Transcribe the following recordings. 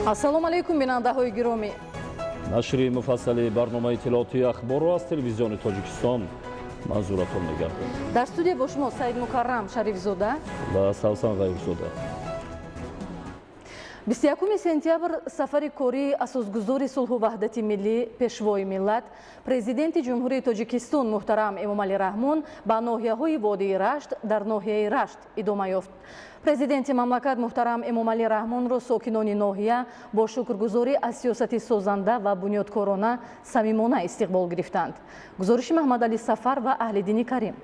ассалому алайкум бинандаҳои гиромӣ. нашри муфассали барномаи иттилооти ахборо аз телевизиони Тоҷикистон манзуратон мегардад. дар студия бо шумо Саид Мукаррам Шарифзода ва Савсан Ғайбзода. 21 сентябр сафари кории Асосгузори сулҳу ваҳдати миллӣ пешвои миллат Президенти Ҷумҳурии Тоҷикистон муҳтарам Эмомалӣ Раҳмон ба ноҳияҳои водии Рашт дар ноҳияи Рашт идома ёфт. Президенти мамлакат муҳтарам Эмомалӣ Раҳмонро сокинони ноҳия бо шукргузорӣ аз сиёсати созанда ва бунёдкорона самимона истиқбол гирифтанд. гузориши Маҳмадалӣ Сафар ва Аҳлиддини Карим.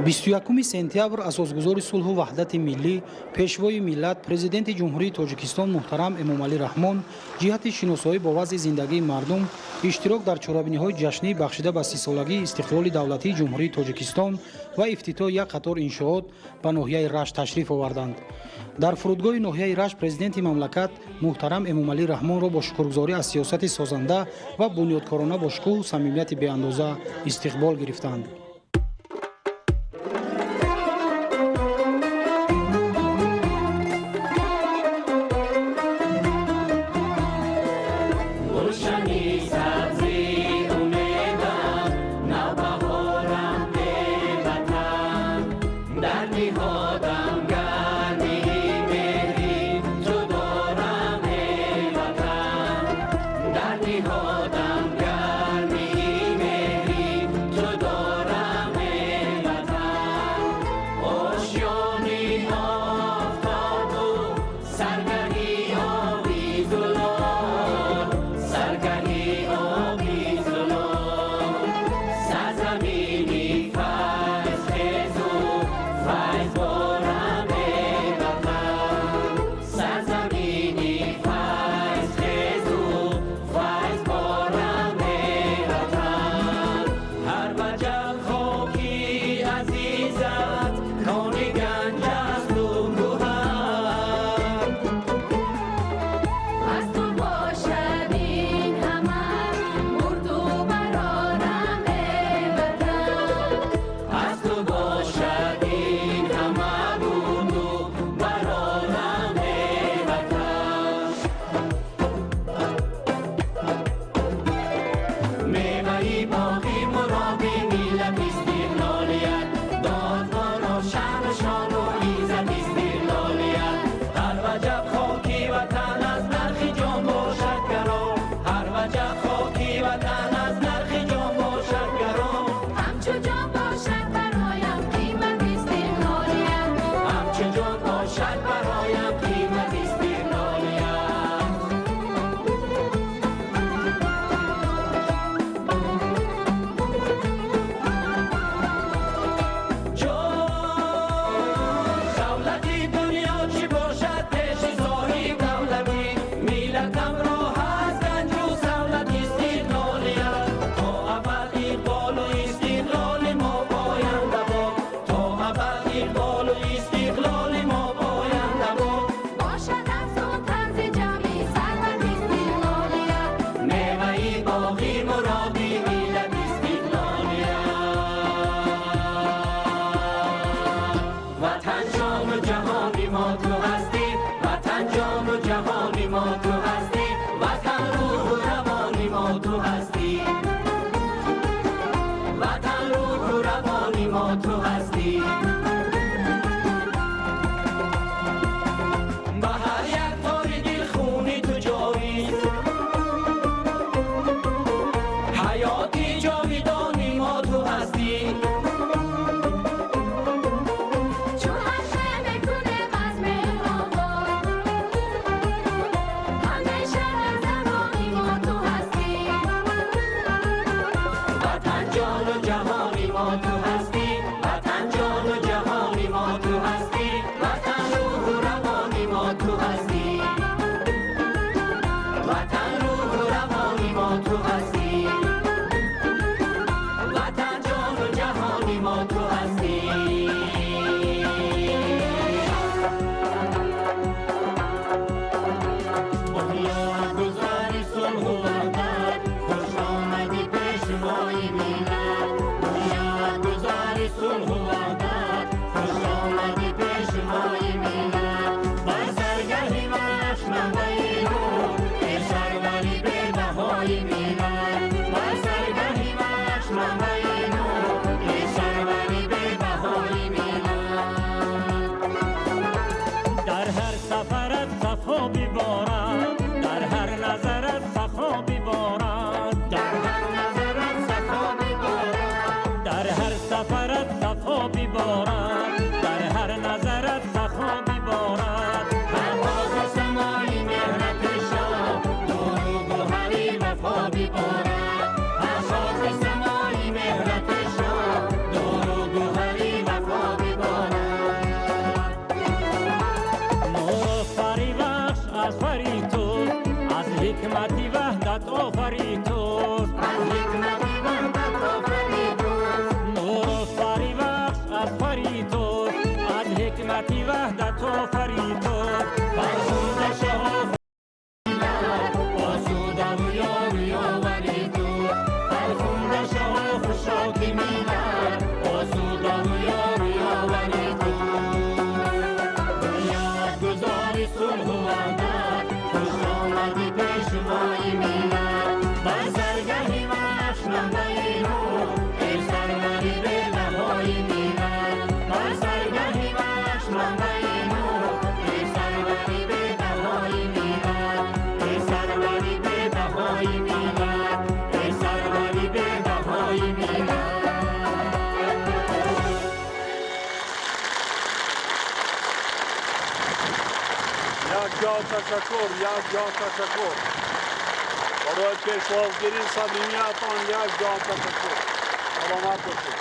21 сентябр асосгузори сулҳу ваҳдати миллӣ пешвои миллат Президенти Ҷумҳурии Тоҷикистон муҳтарам Эмомалӣ Раҳмон ҷиҳати шиносоӣ бо вазъи зиндагии мардум, иштирок дар чорабиниҳои ҷашнии бахшида ба 30-солагии истиқлоли давлатии Ҷумҳурии Тоҷикистон ва ифтитоҳи як қатор иншоот ба ноҳияи Рашт ташриф оварданд. дар фурудгоҳи ноҳияи Рашт Президенти мамлакат муҳтарам Эмомалӣ Раҳмонро бо шукргузорӣ аз сиёсати созанда ва бунёдкорона бо шукӯҳу самимияти беандоза истиқбол гирифтанд. از فری تو از حکمتی وحدت آفری تو از حکمتی وحدت آفری تو نور و فری بخش از فری تو از حکمتی وحدت آفری تو فرخنده شاه آسوده و یاری آوری تو فرخنده شاه شاکی ملت آسوده و یاری آوری تو بنیادگذاری صلح و وحدت خوش آمدی پیشوای ملت بر سرگهی بخش منبع نور ای سروری به بهای ملت بر سرگهی بخش منبع نور ای سروری به بهای ملت ای سروری به بهای ملت ای سروری به بهای ملت یک جا تشکر برای پیشواگیری صمیمیتان یک جا تشکر. سلامت باشید.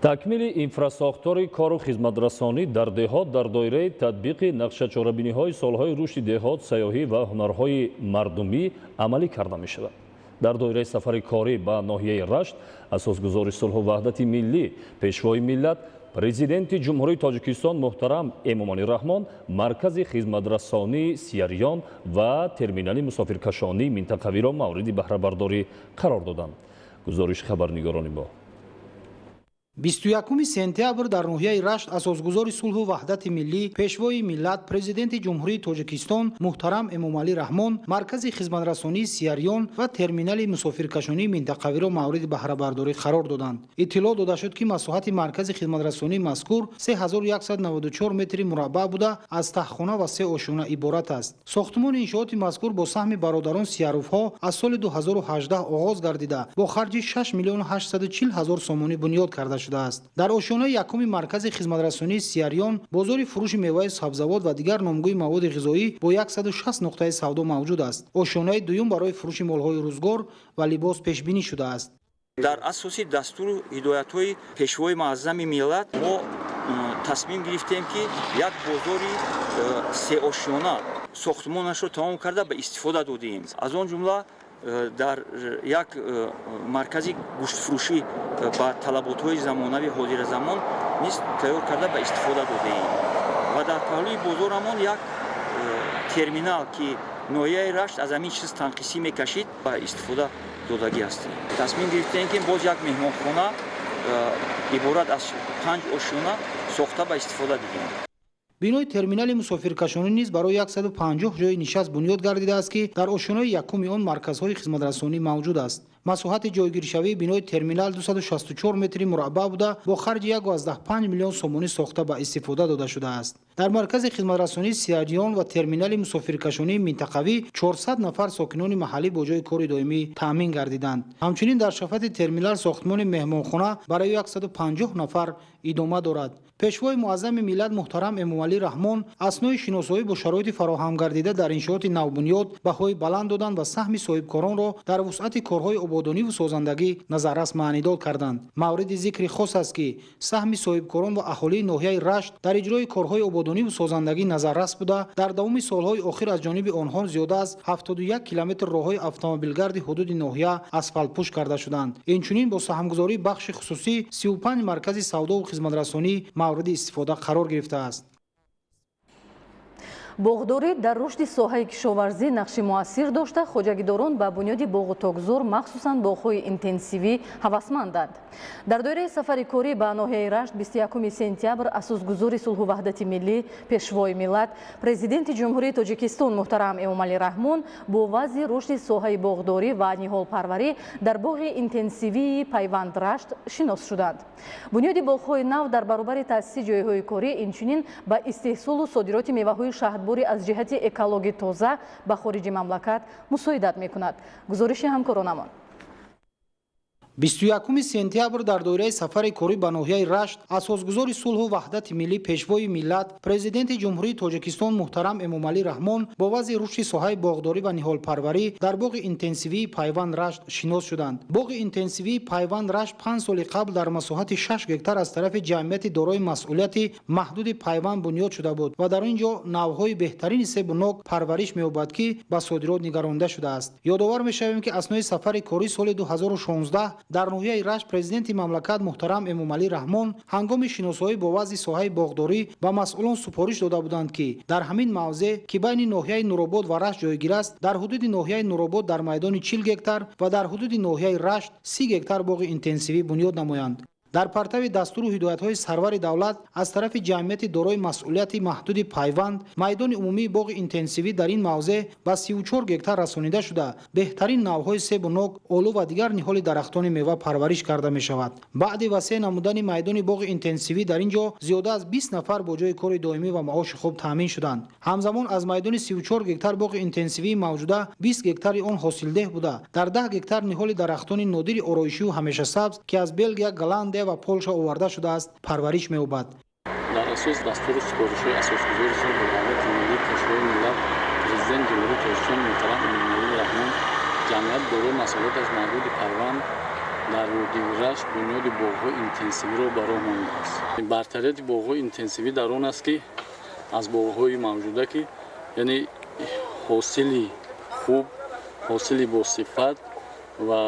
такмили инфрасохтори кору хизматрасонӣ дар деҳот дар доираи татбиқи нақшачорабиниҳои солҳои рушди деҳот, сайёҳӣ ва ҳунарҳои мардумӣ амалӣ карда мешавад. дар доираи сафари корӣ ба ноҳияи Рашт, Асосгузори сулҳу ваҳдати миллӣ, пешвои миллат, Президенти Ҷумҳурии Тоҷикистон муҳтарам Эмомалӣ Раҳмон маркази хизматрасонии Сиярён ва терминали мусофиркашонии минтақавиро мавриди баҳрабардорӣ қарор доданд. гузориши хабарнигорони мо. 21 сентябр дар ноҳияи Рашт Асосгузори сулҳу ваҳдати миллӣ, пешвои миллат, Президенти Ҷумҳурии Тоҷикистон муҳтарам Эмомалӣ Раҳмон маркази хизматрасонии Сиярён ва терминали мусофиркашонии минтақавиро мавриди баҳрабардорӣ қарор доданд. иттилоъ дода шуд, ки масоҳати маркази хизматрасонии мазкур 3194 метри мураббаъ буда аз таҳхона ва 3 ошона иборат аст. сохтмони иншооти мазкур бо саҳми бародарон Сияруфҳо аз соли 2018 оғоз гардида бо харҷи 6 млн 840 000 сомонӣ бунёд карда шудааст. дар ошонаи якуми маркази хизматрасонии Сиярён бозори фурӯши меваи сабзавот ва дигар номгӯи маводи ғизоӣ бо 160 нуқтаи савдо мавҷуд аст. ошонаи дуюм барои фурӯши молҳои рӯзгор ва либос пешбинӣ шудааст. дар асоси дастуру ҳидоятҳои пешвои муаззами миллат мо тасмим гирифтем, ки як бозори сеошона сохтмонашро тамом карда ба истифода додем. аз он ҷумла дар як маркази гӯштфурӯшӣ ба талаботҳои замонавии ҳозиразамон низ тайёр карда ба истифода додаем ва дар паҳлӯи бозор ҳамон як терминал, ки ноҳияи Рашт аз ҳамин чиз танқисӣ мекашид, ба истифода додагӣ ҳастем. тасмим гирифтем, ки боз як меҳмонхона иборат аз 5 ошона сохта ба истифода дидем. бинои терминали мусофиркашонӣ низ барои 150 ҷои нишаст бунёд гардидааст, ки дар ошонаи якуми он марказҳои хизматрасонӣ мавҷуд аст. масоҳати ҷойгиршавии бинои терминал 264 метри мураббаъ буда бо харҷи 1,5 млн сомонӣ сохта ба истифода дода шудааст. дар маркази хизматрасонии Сиярён ва терминали мусофиркашонии минтақавӣ 400 нафар сокинони маҳаллӣ бо ҷои кори доимӣ таъмин гардиданд. ҳамчунин дар шафати терминал сохтмони меҳмонхона барои 150 нафар идома дорад. пешвои муаззами миллат муҳтарам Эмомалӣ Раҳмон аснои шиносоӣ бо шароити фароҳамгардида дар иншооти навбунёд баҳои баланд доданд ва саҳми соҳибкоронро дар вусъати корҳои ободониву созандагӣ назаррас маънидод карданд. мавриди зикри хос аст, ки саҳми соҳибкорон ва аҳолии ноҳияи Рашт дар иҷрои корҳои ободониву созандагӣ назаррас буда, дар давоми солҳои охир аз ҷониби онҳо зиёда аз 71 километр роҳҳои автомобилгарди ҳудуди ноҳия асфалтпӯш карда шуданд. инчунин бо саҳмгузории бахши хусусӣ 35 маркази савдову хизматрасонӣ мавриди истифода қарор гирифтааст. боғдорӣ дар рушди соҳаи кишоварзӣ нақши муассир дошта, хоҷагидорон ба бунёди боғу тогзор махсусан боғҳои интенсивӣ ҳавасманданд. дар доираи сафари корӣ ба ноҳияи Рашт 21 сентябр Асосгузори сулҳу ваҳдати миллӣ, пешвои миллат, Президенти Ҷумҳурии Тоҷикистон муҳтарам Эмомалӣ Раҳмон бо вазъи рушди соҳаи боғдорӣ ва ниҳолпарварӣ дар боғи интенсивии пайванд Рашт шинос шуданд. бунёди боғҳои нав дар баробари таъсиси ҷойҳои корӣ, инчунин ба истеҳсолу содироти меваҳои шаҳрборӣ аз ҷиҳати экологии тоза ба хориҷи мамлакат мусоидат мекунад. гузориши ҳамкоронамон. 21 сентябр дар доираи сафари корӣ ба ноҳияи Рашт, Асосгузори сулҳу ваҳдати миллӣ пешвои миллат, Президенти Ҷумҳурии Тоҷикистон муҳтарам Эмомалӣ Раҳмон бо вазъи рушди соҳаи боғдорӣ ва ниҳолпарварӣ дар боғи интенсивии Пайванд Рашт шинос шуданд. Боғи интенсивии Пайванд Рашт 5 соли қабл дар масоҳати 6 гектар аз тарафи ҷамъияти дорои масъулияти маҳдуди Пайванд бунёд шуда буд ва дар ин ҷо навъҳои беҳтарини себу нок парвариш меёбад, ки ба содирот нигаронда шудааст. Ёдовар мешавем, ки аснои сафари корӣ соли 2016 дар ноҳияи Рашт президенти мамлакат муҳтарам Эмомалӣ Раҳмон ҳангоми шиносоӣ бо вазъи соҳаи боғдорӣ ба масъулон супориш дода буданд, ки дар ҳамин мавзеъ, ки байни ноҳияи Нуробод ва Рашт ҷойгир аст, дар ҳудуди ноҳияи Нуробод дар майдони 40 гектар ва дар ҳудуди ноҳияи Рашт 30 гектар боғи интенсивӣ бунёд намоянд. дар партави дастуру ҳидоятҳои сарвари давлат аз тарафи ҷамъияти дорои масъулияти маҳдуди Пайванд майдони умумии боғи интенсивӣ дар ин мавзеъ ба 34 гектар расонида шуда беҳтарин навъҳои себу нок, олу ва дигар ниҳоли дарахтони мева парвариш карда мешавад. баъди васеъ намудани майдони боғи интенсивӣ дар ин ҷо зиёда аз 20 нафар бо ҷои кори доимӣ ва маоши хуб таъмин шуданд. ҳамзамон аз майдони 34 гектар боғи интенсивии мавҷуда 20 гектари он ҳосилдеҳ буда, дар 10 гектар ниҳоли дарахтони нодири ороишиву ҳамешасабз, ки аз Белгия, Голландия ва Полша оварда шудааст, парвариш меёбад. дар асос дастури супоришҳои асосгузори сулҳу ваҳдати миллӣ пешвои миллат Президенти Ҷумҳурии Тоҷикистон муҳтарам Эмомалӣ Раҳмон ҷамъияти дорои масъулият аз маҳдуди Пайванд дар ҳудуди Рашт бунёди боғҳои интенсивиро ба роҳ мондааст. бартарияти боғҳои интенсивӣ дар он аст, ки аз боғҳои мавҷуда, ки яъне ҳосили хуб, ҳосили босифат ва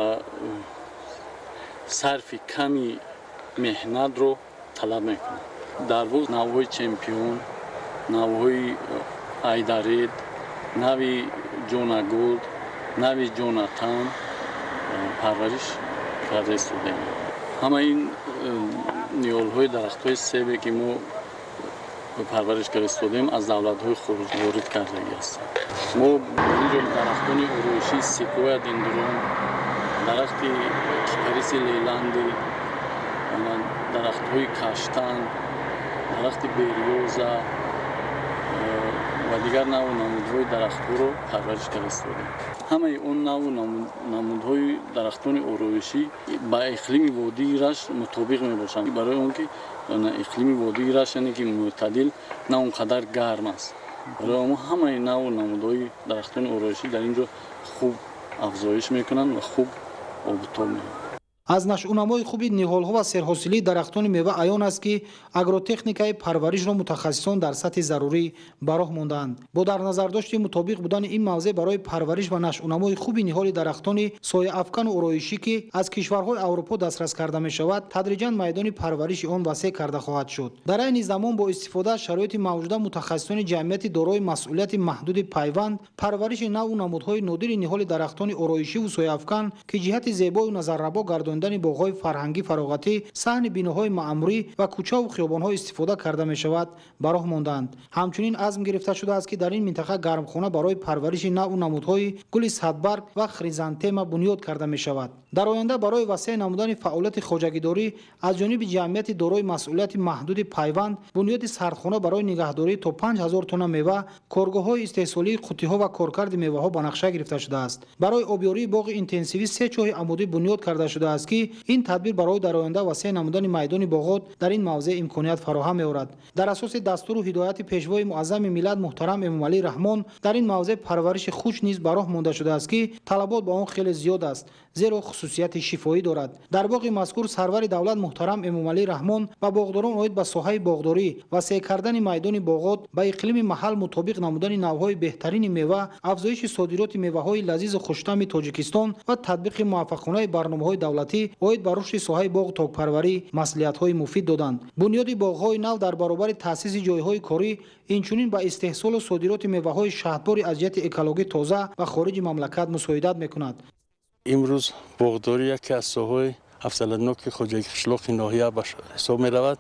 сарфи ками меҳнатро талаб мекунад. дар воз навъҳои чемпион, навъҳои айдаред, нави ҷонагулд, нави ҷонатан парвариш карда истодем. ҳама ин ниҳолҳои дарахтҳои себе, ки мо парвариш карда истодем, аз давлатҳои хориҷ ворид кардагӣ ҳастанд. мо инҷо дарахтони ороишии секвоя дендрон, дарахти кипариси лейланди, дарахтҳои каштан, дарахти берёза ва дигар навъу намудҳои дарахтҳоро парвариш карда истодем. ҳамаи он навъу намудҳои дарахтони ороишӣ ба иқлими водии Рашт мутобиқ мебошанд. барои он ки иқлими водии Рашт яъне ки мӯътадил, на он қадар гарм аст. барои мо ҳамаи навъу намудҳои дарахтони ороишӣ дар ин ҷо хуб афзоиш мекунанд ва хуб обитоб меёбанд. аз нашъунамои хуби ниҳолҳо ва серҳосилии дарахтони мева аён аст, ки агротехникаи парваришро мутахассисон дар сатҳи зарурӣ ба роҳ мондаанд. бо дар назардошти мутобиқ будани ин мавзеъ барои парвариш ва нашъунамои хуби ниҳоли дарахтони сояафкану ороишӣ, ки аз кишварҳои Аврупо дастрас карда мешавад, тадриҷан майдони парвариши он васеъ карда хоҳад шуд. дар айни замон бо истифода аз шароити мавҷуда мутахассисони ҷамъияти дорои масъулияти маҳдуди Пайванд парвариши навъу намудҳои нодири ниҳоли дарахтони ороишиву сояафкан, ки ҷиҳати зебою назаррабо гардонида боғҳои фарҳангӣ фароғатӣ, саҳни биноҳои маъмурӣ ва кӯчаву хиёбонҳо истифода карда мешавад, ба роҳ мондаанд. ҳамчунин азм гирифта шудааст, ки дар ин минтақа гармхона барои парвариши навъу намудҳои гули садбарг ва хризантема бунёд карда мешавад. дар оянда барои васеъ намудани фаъолияти хоҷагидорӣ аз ҷониби ҷамъияти дорои масъулияти маҳдуди Пайванд бунёди сардхона барои нигаҳдорӣ то 5000 тонна мева, коргоҳҳои истеҳсолии қуттиҳо ва коркарди меваҳо ба нақша гирифта шудааст. барои обёрии боғи интенсивӣ 3 чоҳи амудӣ бунёд карда шудааст, ки ин тадбир барои дар оянда васеъ намудани майдони боғот дар ин мавзеъ имконият фароҳам меорад. дар асоси дастуру ҳидояти пешвои муаззами миллат муҳтарам Эмомалӣ Раҳмон дар ин мавзеъ парвариши хуш низ ба роҳ монда шудааст, ки талабот ба он хеле зиёд аст, зеро хусусияти шифоӣ дорад. дар боғи мазкур сарвари давлат муҳтарам Эмомалӣ Раҳмон ба боғдорон оид ба соҳаи боғдорӣ, васеъ кардани майдони боғот, ба иқлими маҳал мутобиқ намудани навъҳои беҳтарини мева, афзоиши содироти меваҳои лазизу хуштами Тоҷикистон ва татбиқи муваффақонаи барномаҳои давлатӣ оид ба рушди соҳаи боғ тогпарварӣ маслиҳатҳои муфид доданд. бунёди боғҳои нав дар баробари таъсиси ҷойҳои корӣ, инчунин ба истеҳсолу содироти меваҳои шаҳдбори аз ҷиҳати экологӣ тоза ва хориҷи мамлакат мусоидат мекунад. имрӯз боғдорӣ яке аз соҳаҳои афзалатноки хоҷагиқишлоқи ноҳия ба ҳисоб меравад.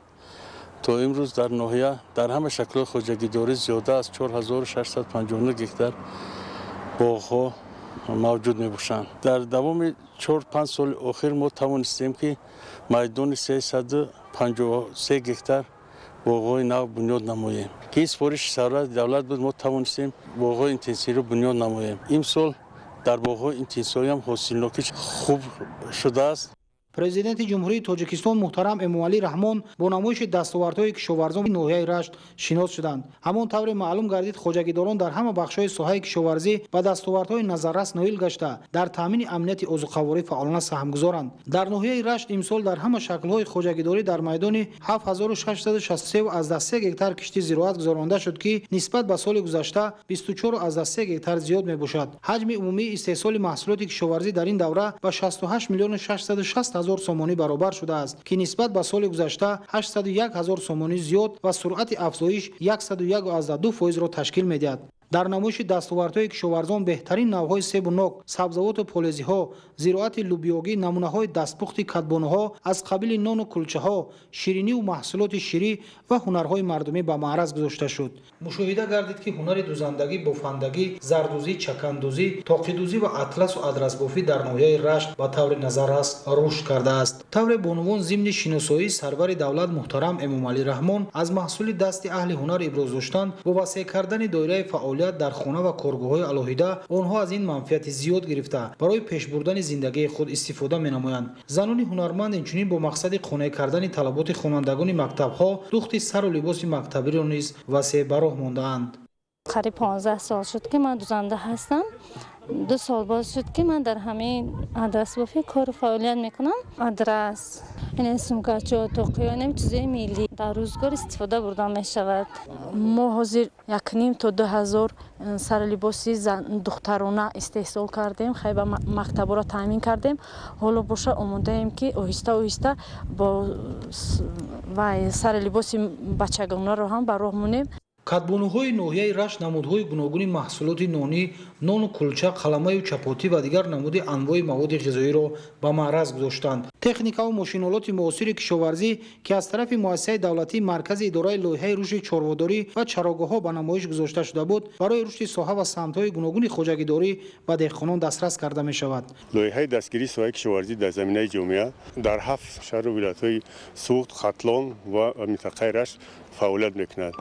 то имрӯз дар ноҳия дар ҳама шаклҳои хоҷагидорӣ зиёда аз 4659 гектар боғҳо мавҷуд мебошанд. дар давоми 4-5 соли охир мо тавонистем, ки майдони 353 гектар боғҳои нав бунёд намоем. ки ин сипориши сарвари давлат буд, мо тавонистем боғҳои интенсивиро бунёд намоем. имсол дар боғҳои интенсивӣ ҳам ҳосилнокӣ хуб шудааст. президенти ҷумҳурии Тоҷикистон муҳтарам Эмомалӣ Раҳмон бо намоиши дастовардҳои кишоварзони ноҳияи Рашт шинос шуданд. ҳамон тавре маълум гардид хоҷагидорон дар ҳама бахшҳои соҳаи кишоварзӣ ба дастовардҳои назаррас ноил гашта дар таъмини амнияти озуқаворӣ фаъолона саҳмгузоранд. дар ноҳияи Рашт имсол дар ҳама шаклҳои хоҷагидорӣ дар майдони 7663 аз 3 гектар кишти зироат гузаронда шуд ки нисбат ба соли гузашта 24 гектар зиёд мебошад. ҳаҷми умумии истеҳсоли маҳсулоти кишоварзӣ дар ин давра ба 68 миллиони 660 ҳазор сомонӣ баробар шудааст ки нисбат ба соли гузашта 801 ҳазор сомонӣ зиёд ва суръати афзоиш 101.2%-ро ташкил медиҳад. дар намоиши дастовардҳои кишоварзон беҳтарин навъҳои себу нок, сабзавоту полезиҳо, зироати лубёгӣ, намунаҳои дастпухти кадбонуҳо аз қабили нону кулчаҳо, шириниву маҳсулоти ширӣ ва ҳунарҳои мардумӣ ба маъраз гузошта шуд. мушоҳида гардид ки ҳунари дузандагӣ, бофандагӣ, зардузӣ, чакандузӣ, тоқидузӣ ва атласу адрасбофӣ дар ноҳияи Рашт ба таври назаррас рушд кардааст. тавре бонувон зимни шиносоии сарвари давлат муҳтарам Эмомалӣ Раҳмон аз маҳсули дасти аҳли ҳунар иброз доштанд бо васеъ кардани доираи фаъолият дар хона ва коргоҳҳои алоҳида онҳо аз ин манфиати зиёд гирифта барои пешбурдани зиндагии худ истифода менамоянд. занони ҳунарманд инчунин бо мақсади қонеъ кардани талаботи хонандагони мактабҳо духти сару либоси мактабиро низ васеъ ба роҳ мондаанд. қариб 15 сол шуд ки ман дузанда ҳастам. 2 сол боз шуд ки ман дар ҳамаи адрасбофӣ кору фаъолият мекунам. адрас, сумкачо, тоқиё, чизои миллӣ дар рӯзгор истифода бурда мешавад. мо ҳозир 1.5 то 2000 саралибоси духтарона истеҳсол кардем, хайба мактабро таъмин кардем. ҳоло боша омодаем ки оҳиста оҳиста бо саралибоси бачагонаро ҳам ба роҳ монем. кадбонуҳои ноҳияи Рашт намудҳои гуногуни маҳсулоти нонӣ, нону кулча, қаламаю чапотӣ ва дигар намуди анвои маводи ғизоиро ба маъраз гузоштанд. техникаву мошинолоти муосири кишоварзӣ ки аз тарафи муассисаи давлатӣ маркази идораи лоиҳаи рушди чорводорӣ ва чарогоҳҳо ба намоиш гузошта шуда буд, барои рушди соҳа ва самтҳои гуногуни хоҷагидорӣ ба деҳқонон дастрас карда мешавад. лоиҳаи дастгирии соҳаи кишоварзӣ дар заминаи ҷомеа дар 7 шаҳру вилоятҳои Суғд, Хатлон ва минтақаи Рашт фаъолият мекунад.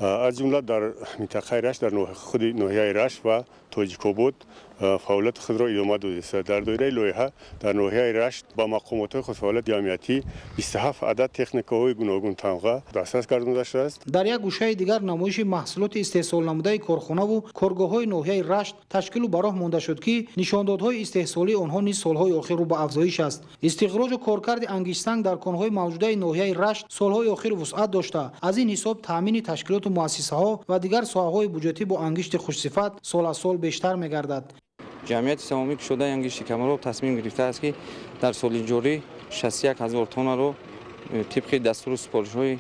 аз ҷумла дар минтақаи Рашт, дар худи ноҳияи Рашт ва Тоҷикобод фаъолияти худро идома додааст. дар доираи лоиҳа дар ноҳияи Рашт ба мақомотҳои худфаъолияти амниятӣ 27 адад техникаҳои гуногун тамға дастрас гардонда шудааст. дар як гӯшаи дигар намоиши маҳсулоти истеҳсолнамудаи корхонаву коргоҳҳои ноҳияи Рашт ташкилу ба роҳ монда шуд ки нишондодҳои истеҳсолии онҳо низ солҳои охир рӯ ба афзоиш аст. истиқроҷу коркарди ангишсанг дар конҳои мавҷудаи ноҳияи Рашт солҳои охир вусъат дошта, аз ин ҳисоб таъмини ташкилоту муассисаҳо ва дигар соҳаҳои буҷетӣ бо ангишти хушсифат сол аз сол бештар мегардад. ҷамъияти савомӣ кушодаи ангишти камароб тасмим гирифтааст ки дар соли ҷорӣ 61 000 тоннаро тибқи дастури супоришҳои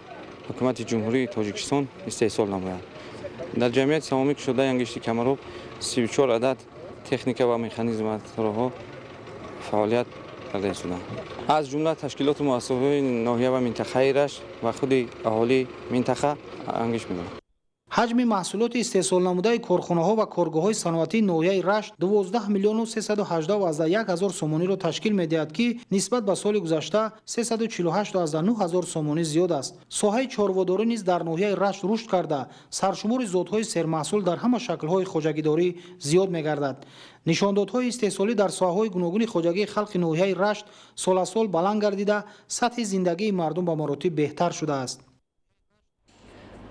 ҳукумати ҷумҳурии Тоҷикистон истеҳсол намояд. дар ҷамъияти савомӣ кушодаи ангишти камароб 34 адад техника ва механизмаҳо фаъолият карда истоданд. аз ҷумла ташкилоту муассисаҳои ноҳия ва минтақаи Рашт ва худи аҳолии минтақа ангиш мекунанд. ҳаҷми маҳсулоти истеҳсолнамудаи корхонаҳо ва коргоҳҳои саноатии ноҳияи Рашт 12 миллиону 318 ҳазор сомониро ташкил медиҳад ки нисбат ба соли гузашта 348.9 ҳазор сомонӣ зиёд аст. соҳаи чорводорӣ низ дар ноҳияи Рашт рушд карда, саршумори зотҳои сермаҳсул дар ҳама шаклҳои хоҷагидорӣ зиёд мегардад. нишондодҳои истеҳсолӣ дар соҳаҳои гуногуни хоҷагии халқи ноҳияи Рашт сол аз сол баланд гардида, сатҳи зиндагии мардум ба маротиб беҳтар шудааст.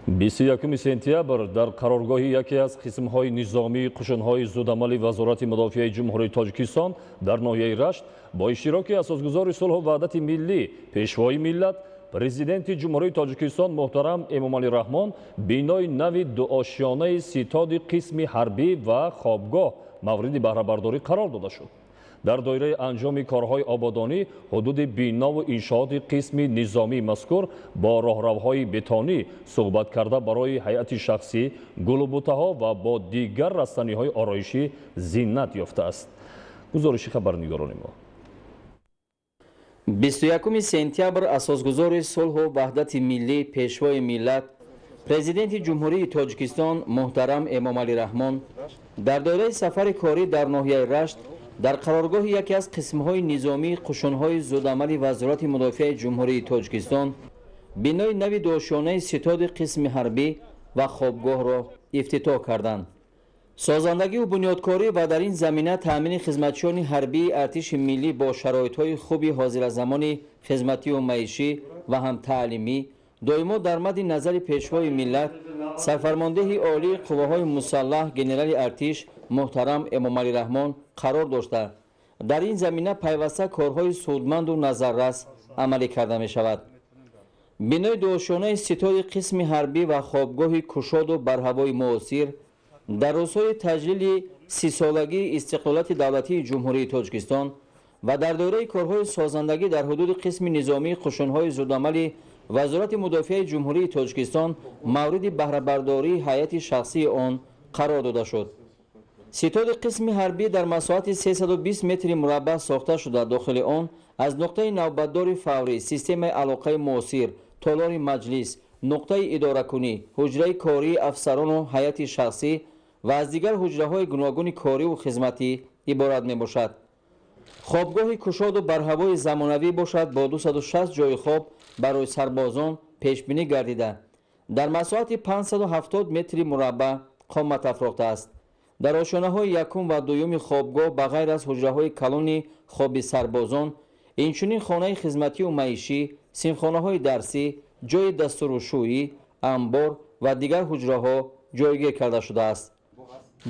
21 сентябр дар қароргоҳи яке аз қисмҳои низомии қушунҳои зудамали вазорати мудофиаи ҷумҳурии Тоҷикистон дар ноҳияи Рашт бо иштироки Асосгузори сулҳу ваҳдати миллӣ пешвои миллат Президенти Ҷумҳурии Тоҷикистон муҳтарам Эмомалӣ Раҳмон бинои нави дуошёнаи ситоди қисми ҳарбӣ ва хобгоҳ мавриди баҳрабардорӣ қарор дода шуд. дар доираи анҷоми корҳои ободонӣ ҳудуди бинову иншооти қисми низомии мазкур бо роҳравҳои бетонӣ суҳбат карда барои ҳайати шахсӣ гулубутаҳо ва бо дигар растаниҳои ороишӣ зиннат ёфтааст. гузориши хабарнигорони мо. 21 сентябр Асосгузори сулҳу ваҳдати миллӣ пешвои миллат Президенти Ҷумҳурии Тоҷикистон муҳтарам Эмомалӣ Раҳмон дар доираи сафари корӣ дар ноҳияи Рашт дар қароргоҳи яке аз қисмҳои низомии қушунҳои зудамали вазорати мудофиаи Ҷумҳурии Тоҷикистон бинои нави дуошёнаи ситоди қисми ҳарбӣ ва хобгоҳро ифтитоҳ карданд. созандагӣ ва бунёдкорӣ ва дар ин замина таъмини хизматчиёни ҳарбии артиши миллӣ бо шароитҳои хуби ҳозиразамони хизматию маишӣ ва ҳам таълимӣ доимо дар мадди назари пешвои миллат сарфармондеҳи олии қувваҳои мусаллаҳ генерали артиш муҳтарам Эмомалӣ Раҳмон қарор дошта дар ин замина пайваста корҳои судманду назаррас амалӣ карда мешавад. бинои дуошонаи ситоди қисми ҳарбӣ ва хобгоҳи кушоду барҳавои муосир дар рӯзҳои таҷлили 30-солагии Истиқлолияти давлатии Ҷумҳурии Тоҷикистон ва дар доираи корҳои созандагӣ дар ҳудуди қисми низомии қушунҳои зудамали Вазорати мудофиаи Ҷумҳурии Тоҷикистон мавриди баҳрабардории ҳайати шахсии он қарор дода шуд. ситоди қисми ҳарбӣ дар масоҳати 320 метри мураббаъ сохта шуда дохили он аз нуқтаи навбатдори фаврӣ, системаи алоқаи муосир, толори маҷлис, нуқтаи идоракунӣ, ҳуҷраи кории афсарону ҳайати шахсӣ ва аз дигар ҳуҷраҳои гуногуни кориву хизматӣ иборат мебошад. хобгоҳи кушоду барҳавои замонавӣ бошад бо 260 ҷойи хоб барои сарбозон пешбинӣ гардида дар масоҳати 570 метри мураббаъ қомат афрохтааст. дар ошонаҳои якум ва дуюми хобгоҳ ба ғайр аз ҳуҷраҳои калони хоби сарбозон инчунин хонаи хизматию маишӣ, синфхонаҳои дарсӣ, ҷои дастурушӯӣ, амбор ва дигар ҳуҷраҳо ҷойгир карда шудааст.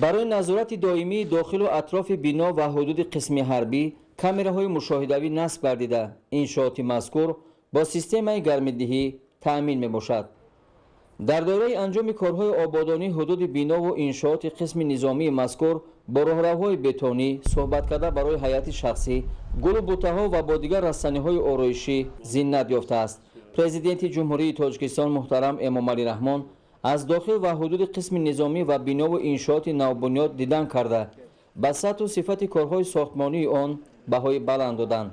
барои назорати доимии дохилу атрофи бино ва ҳудуди қисми ҳарбӣ камераҳои мушоҳидавӣ насб гардида иншооти мазкур бо системаи гармидиҳӣ таъмин мебошад. дар доираи анҷоми корҳои ободонӣ ҳудуди бинову иншооти қисми низомии мазкур бо роҳравҳои бетонӣ суҳбат карда барои ҳайати шахсӣ, гулу бутаҳо ва бо дигар растаниҳои ороишӣ зиннат ёфтааст. Президенти Ҷумҳурии Тоҷикистон муҳтарам Эмомалӣ Раҳмон аз дохил ва ҳудуди қисми низомӣ ва бинову иншооти навбунёд дидан карда ба сатҳу сифати корҳои сохтмонии он баҳои баланд доданд.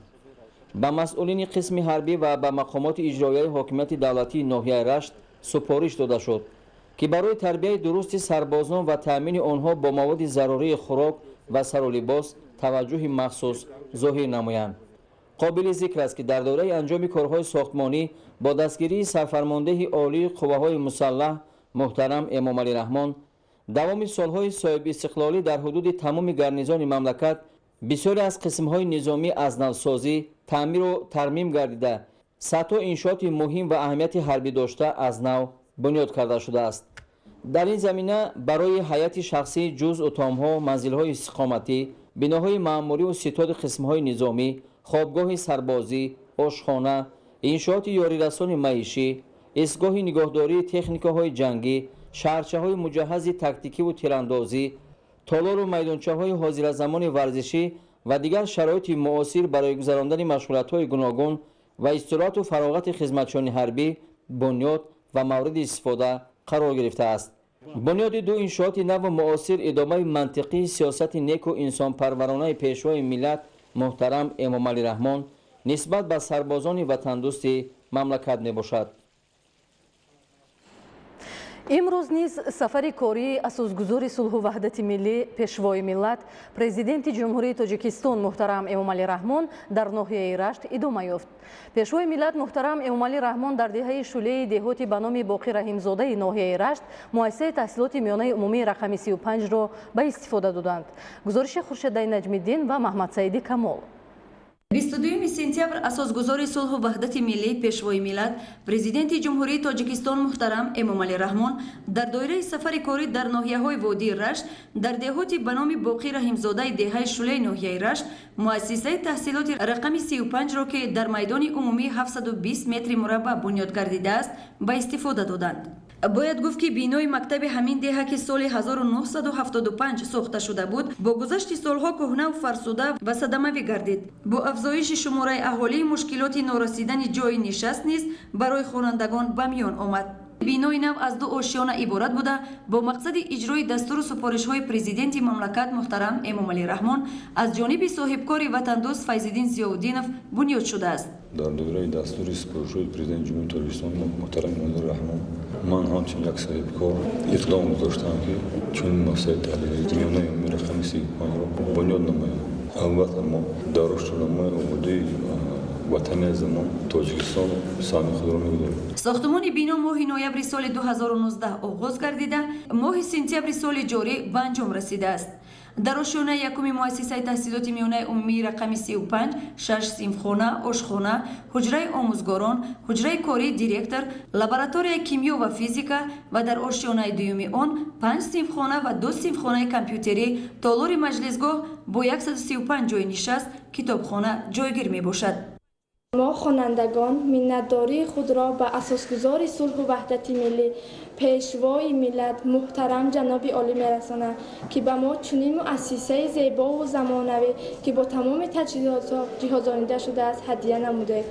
ба масъулини қисми ҳарбӣ ва ба мақомоти иҷроияи ҳокимияти давлатии ноҳияи Рашт супориш дода шуд ки барои тарбияи дурусти сарбозон ва таъмини онҳо бо маводи зарурии хӯрок ва сарулибос таваҷҷӯҳи махсус зоҳир намоянд. қобили зикр аст ки дар доираи анҷоми корҳои сохтмонӣ бо дастгирии сарфармондеҳи олии қувваҳои мусаллаҳ муҳтарам Эмомалӣ Раҳмон давоми солҳои соҳибистиқлолӣ дар ҳудуди тамоми гарнизони мамлакат бисёре аз қисмҳои низомӣ аз навсозӣ, таъмиру тармим гардида сатҳо иншооти муҳим ва аҳамияти ҳарбӣ дошта аз нав бунёд карда шудааст. дар ин замина барои ҳайати шахсӣ ҷузъу томҳо, манзилҳои истиқоматӣ, биноҳои маъмурию ситоди қисмҳои низомӣ, хобгоҳи сарбозӣ, ошхона, иншооти ёрирасони маишӣ, истгоҳи нигоҳдории техникаҳои ҷангӣ, шаҳрчаҳои муҷаҳҳази тактикиву тирандозӣ, толору майдончаҳои ҳозиразамони варзишӣ ва дигар шароити муосир барои гузарондани машғулиятҳои гуногун ва истироҳату фароғати хизматчиёни ҳарбӣ бунёд ва мавриди истифода қарор гирифтааст. бунёди ду иншооти наву муосир идомаи мантиқии сиёсати неку инсонпарваронаи пешвои миллат муҳтарам Эмомалӣ Раҳмон нисбат ба сарбозони ватандӯсти мамлакат мебошад. имрӯз низ сафари кории асосгузори сулҳу ваҳдати миллӣ пешвои миллат Президенти Ҷумҳурии Тоҷикистон муҳтарам Эмомалӣ Раҳмон дар ноҳияи Рашт идома ёфт. пешвои миллат муҳтарам Эмомалӣ Раҳмон дар деҳаи шӯлаи деҳоти ба номи Боқӣ Раҳимзодаи ноҳияи Рашт муассисаи таҳсилоти миёнаи умумии рақами 35-ро ба истифода доданд. гузориши Хуршедаи Наҷмиддин ва Маҳмадсаиди Камол. 22 сентябр асосгузори сулҳу ваҳдати миллӣ пешвои миллат Президенти Ҷумҳурии Тоҷикистон муҳтарам Эмомалӣ Раҳмон дар доираи сафари корӣ дар ноҳияҳои водии Рашт дар деҳоти ба номи Боқӣ Раҳимзодаи деҳаи шӯлаи ноҳияи Рашт муассисаи таҳсилоти рақами 35-ро ки дар майдони умумӣ 720 метри мураббаъ бунёд гардидааст ба истифода доданд. бояд гуфт ки бинои мактаби ҳамин деҳа ки соли 1975 сохта шуда буд бо гузашти солҳо кӯҳнаву фарсуда ва садамавӣ гардид. бо афзоиши шумораи аҳолии мушкилоти норасидани ҷои нишаст низ барои хонандагон ба миён омад. бинои нав аз ду ошёна иборат буда бо мақсади иҷрои дастуру супоришҳои президенти мамлакат муҳтарам Эмомалӣ Раҳмон аз ҷониби соҳибкори ватандӯст Файзиддин Зиёуддинов бунёд шудааст. дар доираи дастури супоришҳои президенти ҷумҳурии Тоҷикистон муҳтарам Эмомалӣ Раҳмон ман ҳамчун як соҳибкор иқдом гузоштам ки чунин муассисаи таълимии миёнаи умумии рақами 35-ро бунёд намоям. албатта мо дар рушду намои омодаи ватани азамон тоҷикистон сами худро мегузорем. сохтмони бино моҳи ноябри соли 2019 оғоз гардида моҳи сентябри соли ҷорӣ ба анҷом расидааст. дар ошёнаи якуми муассисаи таҳсилоти миёнаи умумии рақами 35 6 синфхона, ошхона, ҳуҷраи омӯзгорон, ҳуҷраи кории директор, лабораторияи кимиё ва физика ва дар ошёнаи дуюми он 5 синфхона ва 2 синфхонаи компютерӣ, толори маҷлисгоҳ бо 135 ҷои нишаст, китобхона ҷойгир мебошад. ما خوانندگان منتداری خود را به اساسگزاری صلح و وحدت ملی پیشوای ملت محترم جناب عالی میرسانند که به ما چنین مؤسسه زیبا و زمانوی که با تمام تجهیزات جهازانیده شده است هدیه نموده.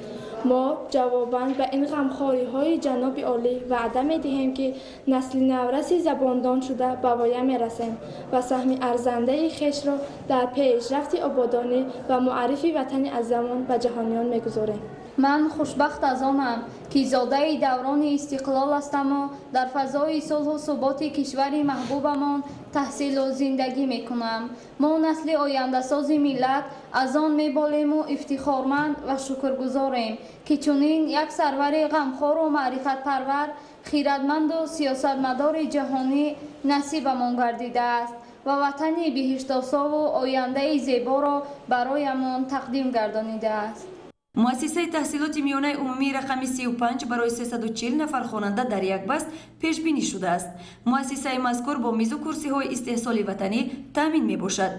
ما جواباً به این غمخواری های جناب عالی وعده می‌دهیم که نسل نورسی زباندان شده به پایان می‌رسیم و سهم ارزنده خویش را در پیشرفت آبادانی و معرفی وطن عزیزمان به جهانیان می‌گذاریم. من خوشبخت از آنم که زاده دوران استقلال هستم و در فضای صلح و ثبات کشور محبوبمان تحصیل و زندگی میکنم. ما نسل آینده ساز ملت از آن میبالیم و افتخارمند و شکرگزاریم که چنین یک سرور غمخوار و معرفت پرور، خیرتمند و سیاستمدار جهانی نصیبمان گردیده است و وطنی بهشت‌آسا و آینده زیبا را برایمان تقدیم گردانیده است. муассисаи таҳсилоти миёнаи умумии рақами 35 барои 340 нафар хонанда дар як баст пешбинӣ шудааст. муассисаи мазкур бо мизу курсиҳои истеҳсоли ватанӣ таъмин мебошад.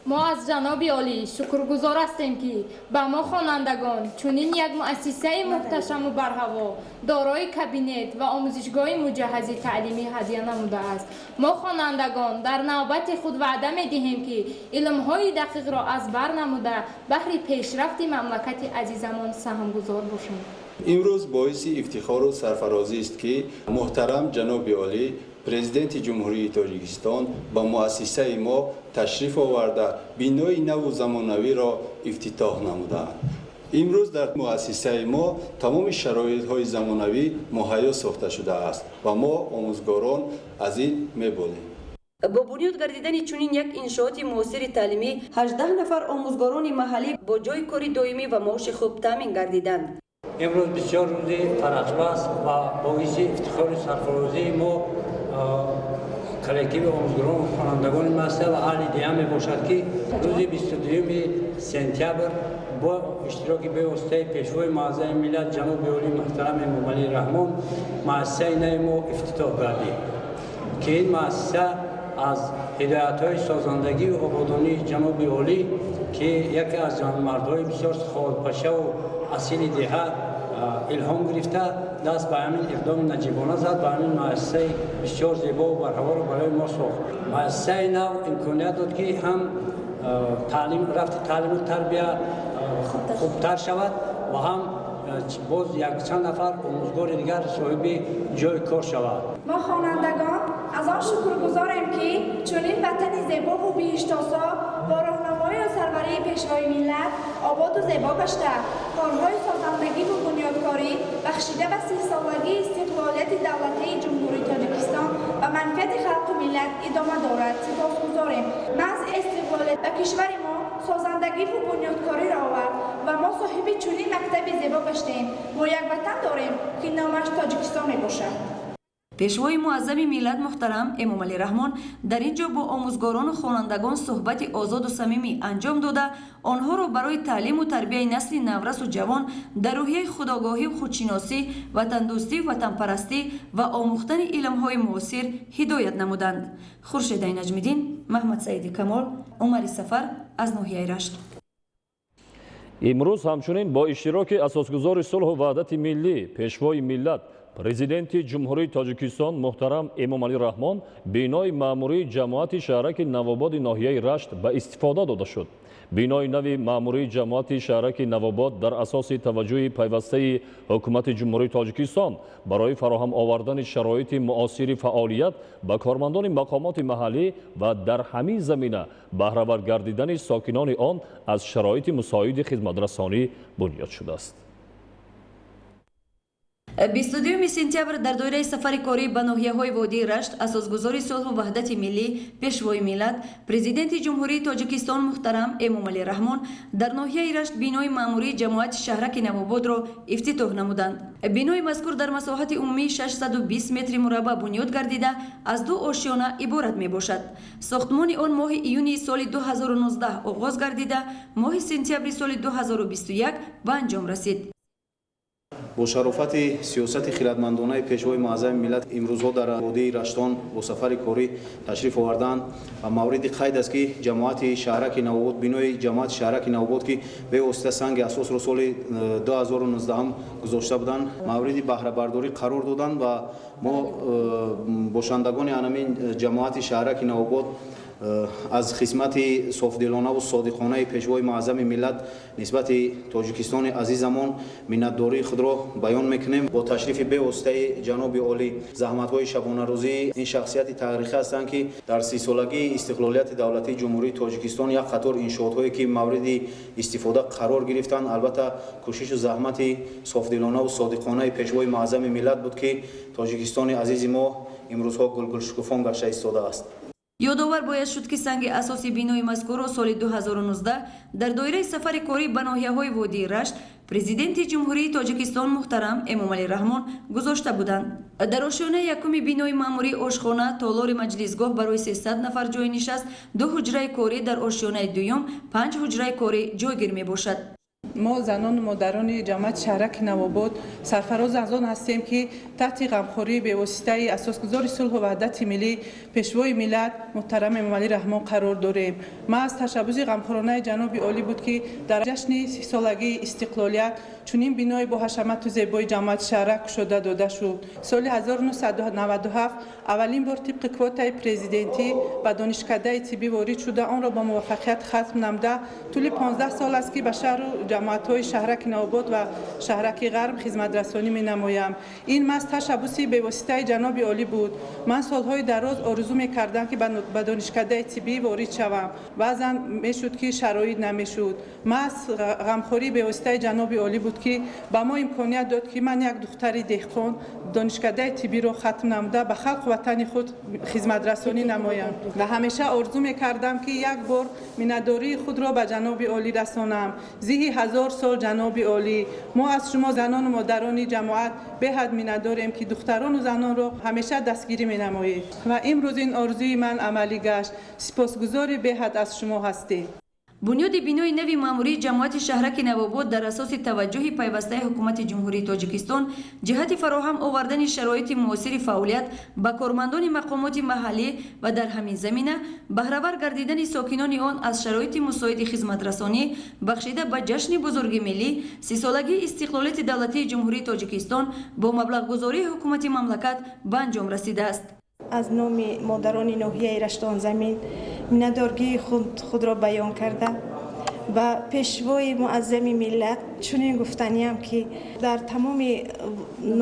ما از جناب عالی شکرگزار هستیم که به ما خوانندگان چنین یک مؤسسه محتشم و برهوا دارای کابینت و آموزشگاه مجهز تعلیمی هدیه نموده است. ما خوانندگان در نوبت خود وعده می‌دهیم که علم‌های دقیق را از بر نموده بهر پیشرفت مملکت عزیزمان سهمگزار باشیم. امروز باعث افتخار و سرفرازی است که محترم جناب عالی президенти ҷумҳурии Тоҷикистон ба муассисаи мо ташриф оварда бинои наву замонавиро ифтитоҳ намуданд. имрӯз дар муассисаи мо тамоми шароитҳои замонавӣ муҳайё сохта шудааст ва мо омӯзгорон аз ин меболем. бо бунёд гардидани чунин як иншооти муосири таълимӣ 18 нафар омӯзгорони маҳаллӣ бо ҷои кори доимӣ ва маоши хуб таъмин гардиданд. имрӯз бисёр рӯзи фарахбахш ва боиси ифтихори сарфарозии мо коллективи омӯзгорон хонандагони масъа ва аҳли диҳа мебошад ки рӯзи 22 сентябр бо иштироки бевоситаи пешвои муаззами миллат ҷаноби олии муҳтарам эмомалӣ раҳмон муассисаи нави мо ифтитоҳ гардид ки ин муассиса аз ҳидоятҳои созандагию ободонии ҷаноби олӣ ки яке аз ҷавонмардҳои бисёр саховатпашаву асили диҳа илҳом гирифта даст ба ҳамин иқдоми наҷибона зад ва ҳамин муассисаи бисёр зебову барҳаворо барои мо сохт. муассисаи нав имконият дод ки ҳам рафти таълиму тарбия хубтар шавад ва ҳам боз якчанд нафар омӯзгори дигар соҳиби ҷои кор шавад. ما خوانندگان از آن شکرگزاریم که چنین وطنی زیبا و بهشت‌آسا با راهنمایی و سروری پیشوای ملت آباد و زیبا گشته کارهای سازندگی و بنیادکاری بخشیده به 30 سالگی استقلالیت دولتী جمهوری تاجیکستان و منفعت خلق و ملت ادامه دارد. سپاسگزاریم. محض استقلالیت و کشور ما سازندگی و بنیادکاری را آورد و ما صاحب چنین مکتب زیبا گشتیم. ما یک وطن داریم که نامش تاجیکستان میباشد. пешвои муаззами миллат муҳтарам эмомалӣ раҳмон дар ин ҷо бо омӯзгорону хонандагон суҳбати озоду самимӣ анҷом дода онҳоро барои таълиму тарбияи насли наврасу ҷавон дар рӯҳияи худогоҳиву худшиносӣ, ватандӯстӣ, ватанпарастӣ ва омӯхтани илмҳои муосир ҳидоят намуданд. хуршедаи наҷмиддин, маҳмад саиди камол, умари сафар аз ноҳияи рашт. имрӯз ҳамчунин бо иштироки асосгузори сулҳу ваҳдати миллӣ пешвои миллат Президенти Ҷумҳурии Тоҷикистон муҳтарам Эмомалӣ Раҳмон бинои маъмурии ҷамоати шаҳраки Навободи ноҳияи Рашт ба истифода дода шуд. бинои нави маъмурии ҷамоати шаҳраки Навобод дар асоси таваҷҷӯҳи пайвастаи ҳукумати Ҷумҳурии Тоҷикистон барои фароҳам овардани шароити муосири фаъолият ба кормандони мақомоти маҳаллӣ ва дар ҳамин замина баҳравар гардидани сокинони он аз шароити мусоиди хизматрасонӣ бунёд шудааст. 22 сентябр дар доираи сафари корӣ ба ноҳияҳои водии Рашт, асосгузори сулҳу ваҳдати миллӣ, пешвои миллат, Президенти Ҷумҳурии Тоҷикистон муҳтарам Эмомалӣ Раҳмон дар ноҳияи Рашт бинои маъмурии ҷамоати шаҳраки Навободро ифтитоҳ намуданд. Бинои мазкур дар масоҳати умумии 620 метри мураббаъ бунёд гардида аз 2 ошёна иборат мебошад. Сохтмони он моҳи июни соли 2019 оғоз гардида, моҳи сентябри соли 2021 ба анҷом расид. бо шарофати сиёсати хиратмандонаи пешвои муаззами миллат имрӯзҳо дар водии Раштон бо сафари корӣ ташриф оварданд ва мавриди қайд аст ки ҷамоати шаҳраки Навобод бинои ҷамоати шаҳраки Навобод ки бевосита санги асосро соли 2019 гузошта буданд мавриди баҳрабардорӣ қарор доданд ва мо бошандагони анамин ҷамоати шаҳраки Навобод аз хизмати софдилонаву содиқонаи пешвои муаззами миллат нисбати Тоҷикистони азизамон миннатдории худро баён мекунем. Бо ташрифи бевоситаи ҷаноби олӣ заҳматҳои шабонарӯзии ин шахсияти таърихӣ ҳастанд ки дар 30-солагии истиқлолияти давлатии Ҷумҳурии Тоҷикистон як қатор иншоотҳое ки мавриди истифода қарор гирифтанд албатта кӯшишу заҳмати софдилонаву содиқонаи пешвои муаззами миллат буд ки Тоҷикистони азизи мо имрӯзҳо гулгулшукуфон гашта истодааст. ёдовар бояд шуд ки санги асоси бинои мазкурро соли 2019 дар доираи сафари корӣ ба ноҳияҳои водии Рашт Президенти Ҷумҳурии Тоҷикистон муҳтарам Эмомалӣ Раҳмон гузошта буданд. Дар ошёнаи якуми бинои маъмурии ошхона, толори маҷлисгоҳ барои 300 нафар ҷои нишаст, 2 ҳуҷраи корӣ, дар ошёнаи дуюм 5 ҳуҷраи корӣ ҷойгир мебошад. мо занону модарони ҷамоати шаҳраки Навобод сарфароз аз он ҳастем ки таҳти ғамхории бевоситаи асосгузори сулҳу ваҳдати миллӣ пешвои миллат муҳтарам Эмомалӣ Раҳмон қарор дорем. маҳз ташаббуси ғамхоронаи ҷаноби олӣ буд ки дар ҷашни 30-солагии истиқлолият чунин бинои бо ҳашамату зебои ҷамоати шаҳрак кушода дода шуд. соли 1997 аввалин бор тибқи квотаи президентӣ ба донишкадаи тиббӣ ворид шуда онро ба муваффақият хатм намуда тӯли 15 сол аст ки ба шаҳру ҷамоатҳои шаҳраки Навобод ва шаҳраки Ғарб хизматрасонӣ менамоям. ин маҳз ташаббуси бевоситаи ҷаноби олӣ буд. ман солҳои дароз орзу мекардам ки ба донишкадаи тиббӣ ворид шавам. баъзан мешуд ки шароит намешуд. маҳз ғамхории бевоситаи ҷаноби олӣ буд ки ба мо имконият дод ки ман як духтари деҳқон донишкадаи тиббиро хатм намуда ба халқу ватани худ хизматрасонӣ намоям ва ҳамеша орзу мекардам ки як бор миннатдории худро ба ҷаноби олӣ расонам. зиҳи 1000 сол ҷаноби олӣ, мо аз шумо занону модарони ҷамоат беҳад миннатдорем ки духтарону занонро ҳамеша дастгирӣ менамоед ва имрӯз ин орзуи ман амалӣ гашт. сипосгузори беҳад аз шумо ҳастем. бунёди бинои нави маъмурии ҷамоати шаҳраки Навобод дар асоси таваҷҷӯҳи пайвастаи ҳукумати ҷумҳурии Тоҷикистон ҷиҳати фароҳам овардани шароити муосири фаъолият ба кормандони мақомоти маҳаллӣ ва дар ҳамин замина баҳравар гардидани сокинони он аз шароити мусоиди хизматрасонӣ бахшида ба ҷашни бузурги миллӣ 30-солагии истиқлолияти давлатии Ҷумҳурии Тоҷикистон бо маблағгузории ҳукумати мамлакат ба анҷом расидааст. аз номи модарони ноҳияи Раштон замин миннатдоргии худро баён карда ба пешвои муаззами миллат чунин гуфтаниям ки дар тамоми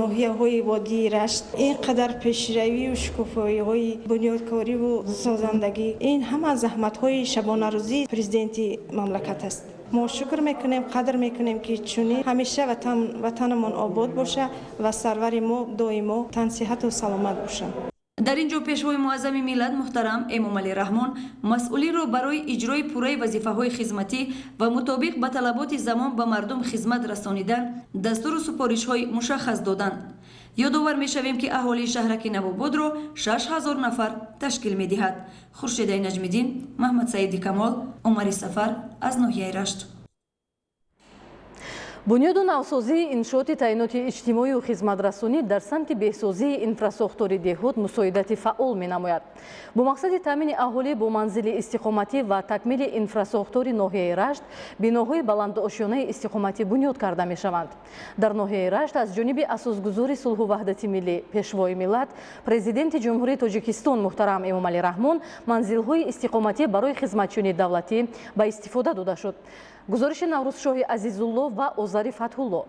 ноҳияҳои водии Рашт ин қадар пешравию шукуфоиҳои бунёдкориву созандагӣ ин ҳама заҳматҳои шабонарӯзии президенти мамлакат аст. мо шукр мекунем, қадр мекунем ки чунин ҳамеша ватанамон обод боша ва сарвари мо доимо тансиҳату саломат бошад. дар ин ҷо пешвои муаззами миллат муҳтарам Эмомалӣ Раҳмон масъулинро барои иҷрои пурраи вазифаҳои хизматӣ ва мутобиқ ба талаботи замон ба мардум хизмат расонидан дастуру супоришҳои мушаххас доданд. ёдовар мешавем ки аҳолии шаҳраки Навободро 6000 нафар ташкил медиҳад. хуршедаи Наҷмиддин, Маҳмад Саиди Камол, Умари Сафар аз ноҳияи Рашт. бунёду навсозии иншооти таъиноти иҷтимоию хизматрасонӣ дар самти беҳсозии инфраструктури деҳот мусоидати фаъол менамояд. бо мақсади таъмини аҳолӣ бо манзили истиқоматӣ ва такмили инфраструктури ноҳияи Рашт биноҳои баландошёнаи истиқоматӣ бунёд карда мешаванд. дар ноҳияи Рашт аз ҷониби асосгузори сулҳу ваҳдати миллӣ пешвои миллат Президенти Ҷумҳурии Тоҷикистон муҳтарам Эмомалӣ Раҳмон манзилҳои истиқоматӣ барои хизматчиёни давлатӣ ба истифода дода шуд. гузориши Наврӯзшоҳи Азизулло ва Озари Фатҳулло.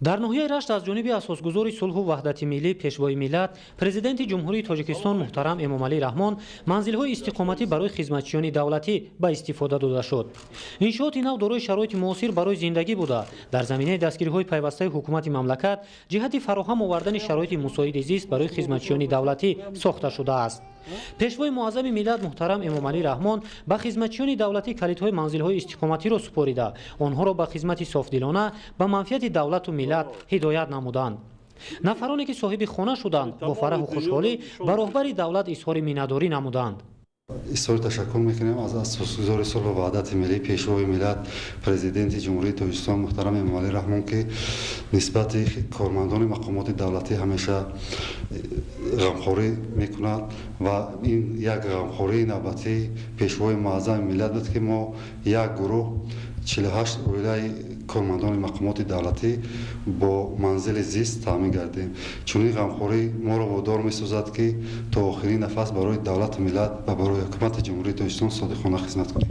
дар ноҳияи рашт аз ҷониби асосгузори сулҳу ваҳдати миллӣ пешвои миллат президенти ҷумҳурии тоҷикистон муҳтарам Эмомалӣ Раҳмон манзилҳои истиқоматӣ барои хизматчиёни давлатӣ ба истифода дода шуд. иншооти нав дорои шароити муосир барои зиндагӣ буда дар заминаи дастгириҳои пайвастаи ҳукумати мамлакат ҷиҳати фароҳам овардани шароити мусоиди зист барои хизматчиёни давлатӣ сохта шудааст. пешвои муаззами миллат муҳтарам Эмомалӣ Раҳмон ба хизматчиёни давлатӣ калидҳои манзилҳои истиқоматиро супорида онҳоро ба хизмати софдилона ба манфиати давлату миллат ҳидоят намуданд. нафароне ки соҳиби хона шуданд бо фараҳу хушҳолӣ ба роҳбари давлат изҳори миннатдорӣ намуданд. изҳори ташаккур мекунем аз асосгузори сулҳу ваҳдати миллӣ пешвои миллат президенти ҷумҳурии тоҷикистон муҳтарам Эмомалӣ Раҳмон ки нисбати кормандони мақомоти давлатӣ ҳамеша ғамхорӣ мекунад ва ин як ғамхории навбатии пешвои муаззами миллат буд ки мо як гурӯҳ 48 оилаи кормандони мақомоти давлатӣ бо манзили зист таъмин гардем. чунин ғамхорӣ моро водор месозад ки то охирин нафас барои давлату миллат ва барои ҳукумати ҷумҳурии тоҷикистон содиқона хизмат кунем.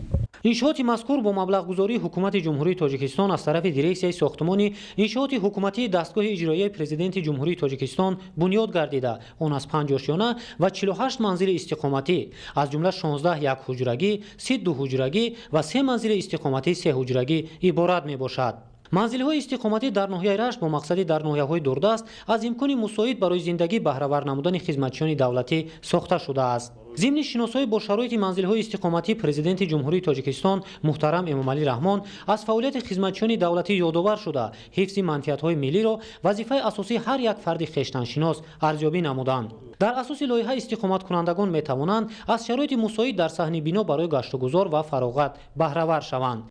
иншооти мазкур бо маблағгузории ҳукумати ҷумҳурии тоҷикистон аз тарафи дирексияи сохтмони иншооти ҳукуматии дастгоҳи иҷроияи президенти ҷумҳурии тоҷикистон бунёд гардида он аз 5 ошёна ва 48 манзили истиқоматӣ аз ҷумла 16 якҳуҷрагӣ 32 ҳуҷрагӣ ва 3 манзили истиқоматӣ 3 ҳуҷрагӣ иборат мебошад. манзилҳои истиқоматӣ дар ноҳияи рашт бо мақсади дар ноҳияҳои дурдаст аз имкони мусоид барои зиндагӣ баҳравар намудани хизматчиёни давлатӣ сохта шудааст. зимни шиносоӣ бо шароити манзилҳои истиқоматӣ президенти ҷумҳурии тоҷикистон муҳтарам Эмомалӣ Раҳмон аз фаъолияти хизматчиёни давлатӣ ёдовар шуда ҳифзи манфиатҳои миллиро вазифаи асосии ҳар як фарди хештаншинос арзёбӣ намуданд. дар асоси лоиҳа истиқоматкунандагон метавонанд аз шароити мусоид дар саҳни бино барои гаштугузор ва фароғат баҳравар шаванд.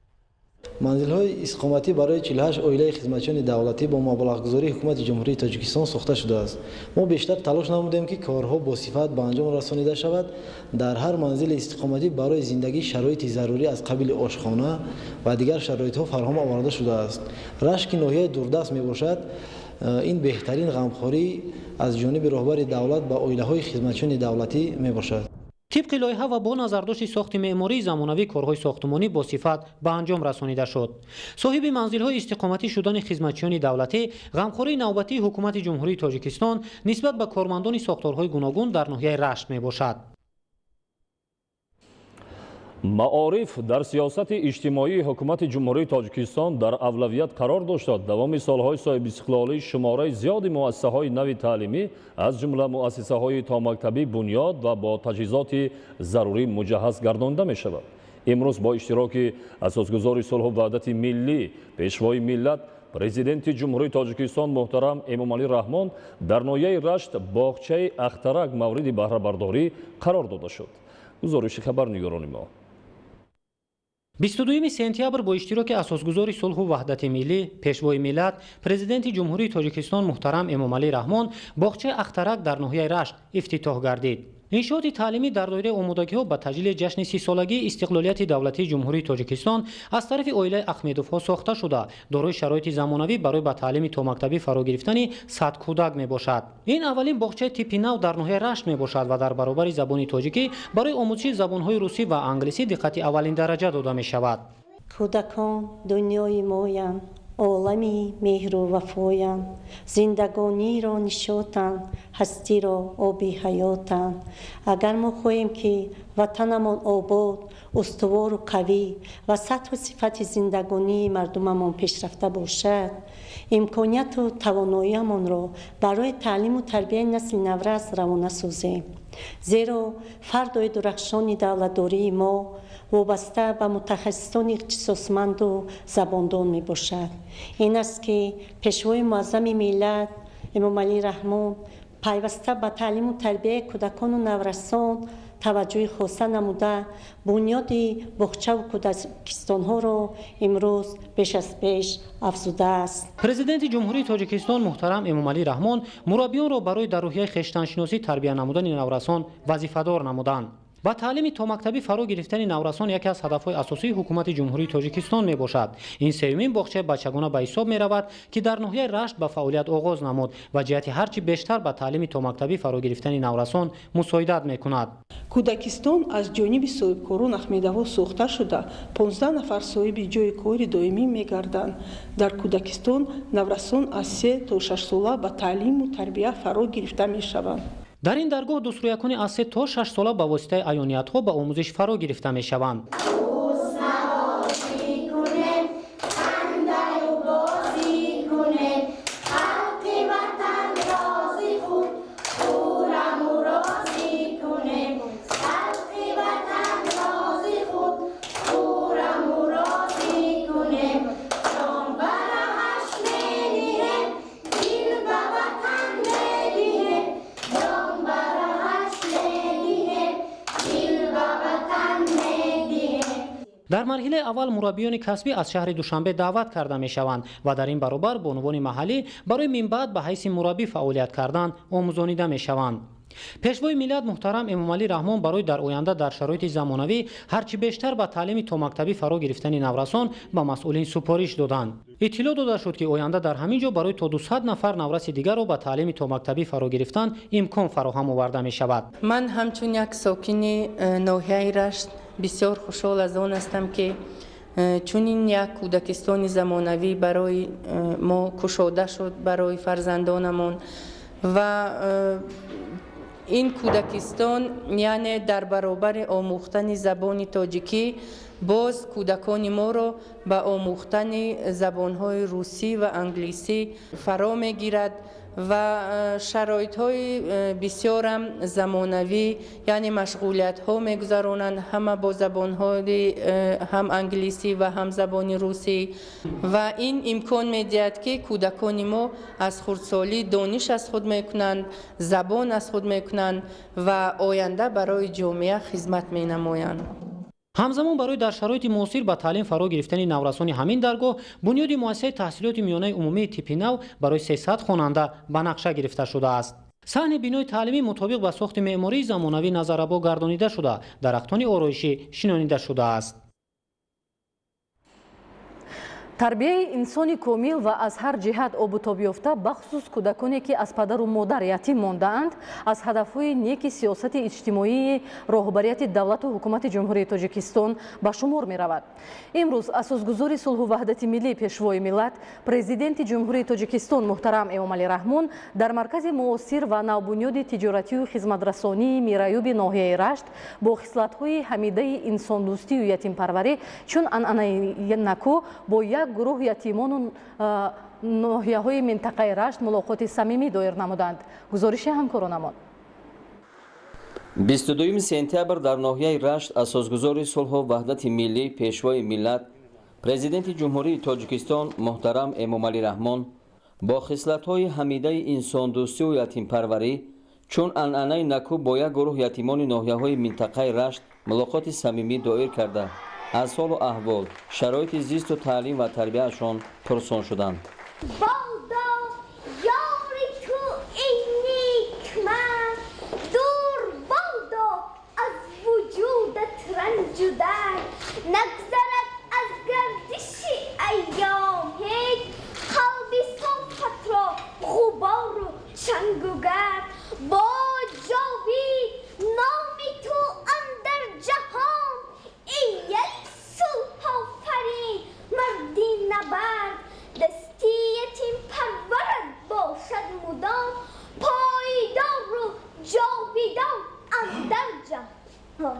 манзилҳои иstiqomatӣ барои 48 оилаи хизматчиёни давлатӣ бо маблағгузории ҳукумати ҷумҳурии тоҷикистон сохта шудааст. мо бештар талош намудем ки корҳо босифат ба анҷом расонида шавад. дар ҳар манзили истиқоматӣ барои зиндагӣ шароити зарурӣ аз қабили ошхона ва дигар шароитҳо фароҳам оварда шудааст. рашт ки ноҳияи дурдаст мебошад, ин беҳтарин ғамхорӣ аз ҷониби роҳбари давлат ба оилаҳои хизматчиёни давлатӣ мебошад. тибқи лоиҳа ва бо назардошти сохти меъмории замонавӣ корҳои сохтмонӣ бо сифат ба анҷом расонида шуд. соҳиби манзилҳои истиқоматӣ шудани хизматчиёни давлатӣ ғамхории навбатии ҳукумати ҷумҳурии тоҷикистон нисбат ба кормандони сохторҳои гуногун дар ноҳияи рашт мебошад. маориф дар сиёсати иҷтимоии ҳукумати ҷумҳурии тоҷикистон дар авлавият қарор дошта давоми солҳои соҳибистиқлолӣ шумораи зиёди муассисаҳои нави таълимӣ аз ҷумла муассисаҳои томактабӣ бунёд ва бо таҷҳизоти зарурӣ муҷаҳҳаз гардонида мешавад. имрӯз бо иштироки асосгузори сулҳу ваҳдати миллӣ пешвои миллат президенти ҷумҳурии тоҷикистон муҳтарам Эмомалӣ Раҳмон дар ноҳияи рашт боғчаи ахтарак мавриди баҳрабардорӣ қарор дода шуд. гузориши хабарнигорони мо 22 сентябр бо иштироки асосгузори сулҳу ваҳдати миллӣ пешвои миллат президенти ҷумҳурии тоҷикистон муҳтарам Эмомалӣ Раҳмон боғчаи ахтарак дар ноҳияи рашт ифтитоҳ гардид. иншооти таълимӣ дар доираи омодагиҳо ба таҷлили ҷашни 30-солагии истиқлолияти давлатии ҷумҳурии тоҷикистон аз тарафи оилаи ахмедовҳо сохта шуда дорои шароити замонавӣ барои ба таълими томактабӣ фаро гирифтани 100 кӯдак мебошад. ин аввалин боғчаи типи нав дар ноҳияи рашт мебошад ва дар баробари забони тоҷикӣ барои омӯзиши забонҳои русӣ ва англисӣ диққати аввалин дараҷа дода мешавад. кӯдакон дунёи моянд, олами меҳру вафоянд, зиндагониро нишотанд, ҳастиро оби ҳаётанд. агар мо хоҳем ки ватанамон обод, устувору қавӣ ва сатҳу сифати зиндагонии мардумамон пешрафта бошад, имконияту тавоноиамонро барои таълиму тарбияи насли наврас равона созем. зеро фардои дурахшони давлатдории мо вобаста ба мутахассисони ихтисосманду забондон мебошад. ин аст ки пешвои муаззами миллат Эмомалӣ Раҳмон пайваста ба таълиму тарбияи кӯдакону наврасон таваҷҷӯҳи хоса намуда бунёди боғчаву кӯдакистонҳоро имрӯз беш аз пеш афзудааст. президенти ҷумҳурии тоҷикистон муҳтарам Эмомалӣ Раҳмон мураббиёнро барои дар роҳияи хештаншиносӣ тарбия намудани наврасон вазифадор намуданд. ба таълими томактабӣ фаро гирифтани наврасон яке аз ҳадафҳои асосии ҳукумати ҷумҳурии Тоҷикистон мебошад. Ин сеюмин боғчаи бачагона ба ҳисоб меравад, ки дар ноҳияи Рашт ба фаъолият оғоз намуд ва ҷиҳати ҳарчи бештар ба таълими томактабӣ фаро гирифтани наврасон мусоидат мекунад. кӯдакистон аз ҷониби соҳибкорон ахмедаво сохта шуда 15 нафар соҳиби ҷойи кори доимӣ мегарданд. дар кӯдакистон наврасон аз 3 то 6 сола ба таълиму тарбия фаро гирифта мешаванд. дар ин даргоҳ дустурякони аз 3 то 6 сола ба воситаи аёниятҳо ба омӯзиш фаро гирифта мешаванд. дар марҳилаи аввал мураббиёни касбӣ аз шаҳри душанбе даъват карда мешаванд ва дар ин баробар бонувони маҳаллӣ барои минбаъд ба ҳайси мураббӣ фаъолият кардан омӯзонида мешаванд. пешвои миллат муҳтарам Эмомалӣ Раҳмон барои дар оянда дар шароити замонавӣ ҳарчи бештар ба таълими томактабӣ фаро гирифтани наврасон ба масъулин супориш доданд. иттилоъ дода шуд, ки оянда дар ҳамин ҷо барои то 200 нафар навраси дигарро ба таълими томактабӣ фаро гирифтан имкон фароҳам оварда мешавад. ман ҳамчун як сокини ноҳияи Рашт бисёр хушҳол аз он ҳастам, ки чунин як кӯдакистони замонавӣ барои мо кушода шуд барои фарзандонамон ва ин кӯдакистон яъне дар баробари омӯхтани забони тоҷикӣ боз кӯдакони моро ба омӯхтани забонҳои русӣ ва англисӣ фаро мегирад ва шароитҳои бисёрам замонавӣ, яъне машғулиятҳо мегузаронанд ҳама бо забонҳои ҳам англисӣ ва ҳам забони русӣ ва ин имкон медиҳад, ки кӯдакони мо аз хурдсолӣ дониш аз худ мекунанд, забон аз худ мекунанд ва оянда барои ҷомеа хизмат менамоянд. ҳамзамон барои дар шароити муосир ба таълим фаро гирифтани наврасони ҳамин даргоҳ бунёди муассисаи таҳсилоти миёнаи умумии типи нав барои 300 хонанда ба нақша гирифта шудааст. саҳни бинои таълимӣ мутобиқ ба сохти меъмории замонавӣ назаррабо гардонида шуда, дарахтони ороишӣ шинонида шудааст. тарбияи инсони комил ва аз ҳар ҷиҳат обутоб ёфта бахусус кӯдаконе ки аз падару модар ятим мондаанд аз ҳадафҳои неки сиёсати иҷтимоии роҳбарияти давлату ҳукумати ҷумҳурии Тоҷикистон ба шумор меравад. имрӯз Асосгузори сулҳу ваҳдати миллӣ пешвои миллат Президенти Ҷумҳурии Тоҷикистон муҳтарам Эмомалӣ Раҳмон дар маркази муосир ва навбунёди тиҷоратию хизматрасонии мирайёби ноҳияи Рашт бо хислатҳои ҳамидаи инсондӯстию ятимпарварӣ чун анъанаи наку бо як гурӯҳ ятимону ноҳияҳои минтақаи Рашт мулоқоти самимӣ доир намуданд. гузориши ҳамкоронамон. 22 сентябр дар ноҳияи Рашт Асосгузори сулҳу ваҳдати миллӣ пешвои миллат Президенти Ҷумҳурии Тоҷикистон муҳтарам Эмомалӣ Раҳмон бо хислатҳои ҳамидаи инсондӯстию ятимпарварӣ чун анъанаи наку бо як гурӯҳ ятимони ноҳияҳои минтақаи Рашт мулоқоти самимӣ доир карда аз ҳолу аҳвол, шароити зисту таълим ва тарбияашон пурсон шуданд. Балдо ёри ту ин некмат, дур балдо аз вуҷудат ранҷудар, нагзарад аз гардиши айём ҳеҷ қалби софатро ғубору чангу гард, бо ҷовид номи ту андар ҷаҳон ای سلح‌آفرین مردی نبرد دستی یتیم پرورد باشد مدام پایدار و جاویدان اندر جهان.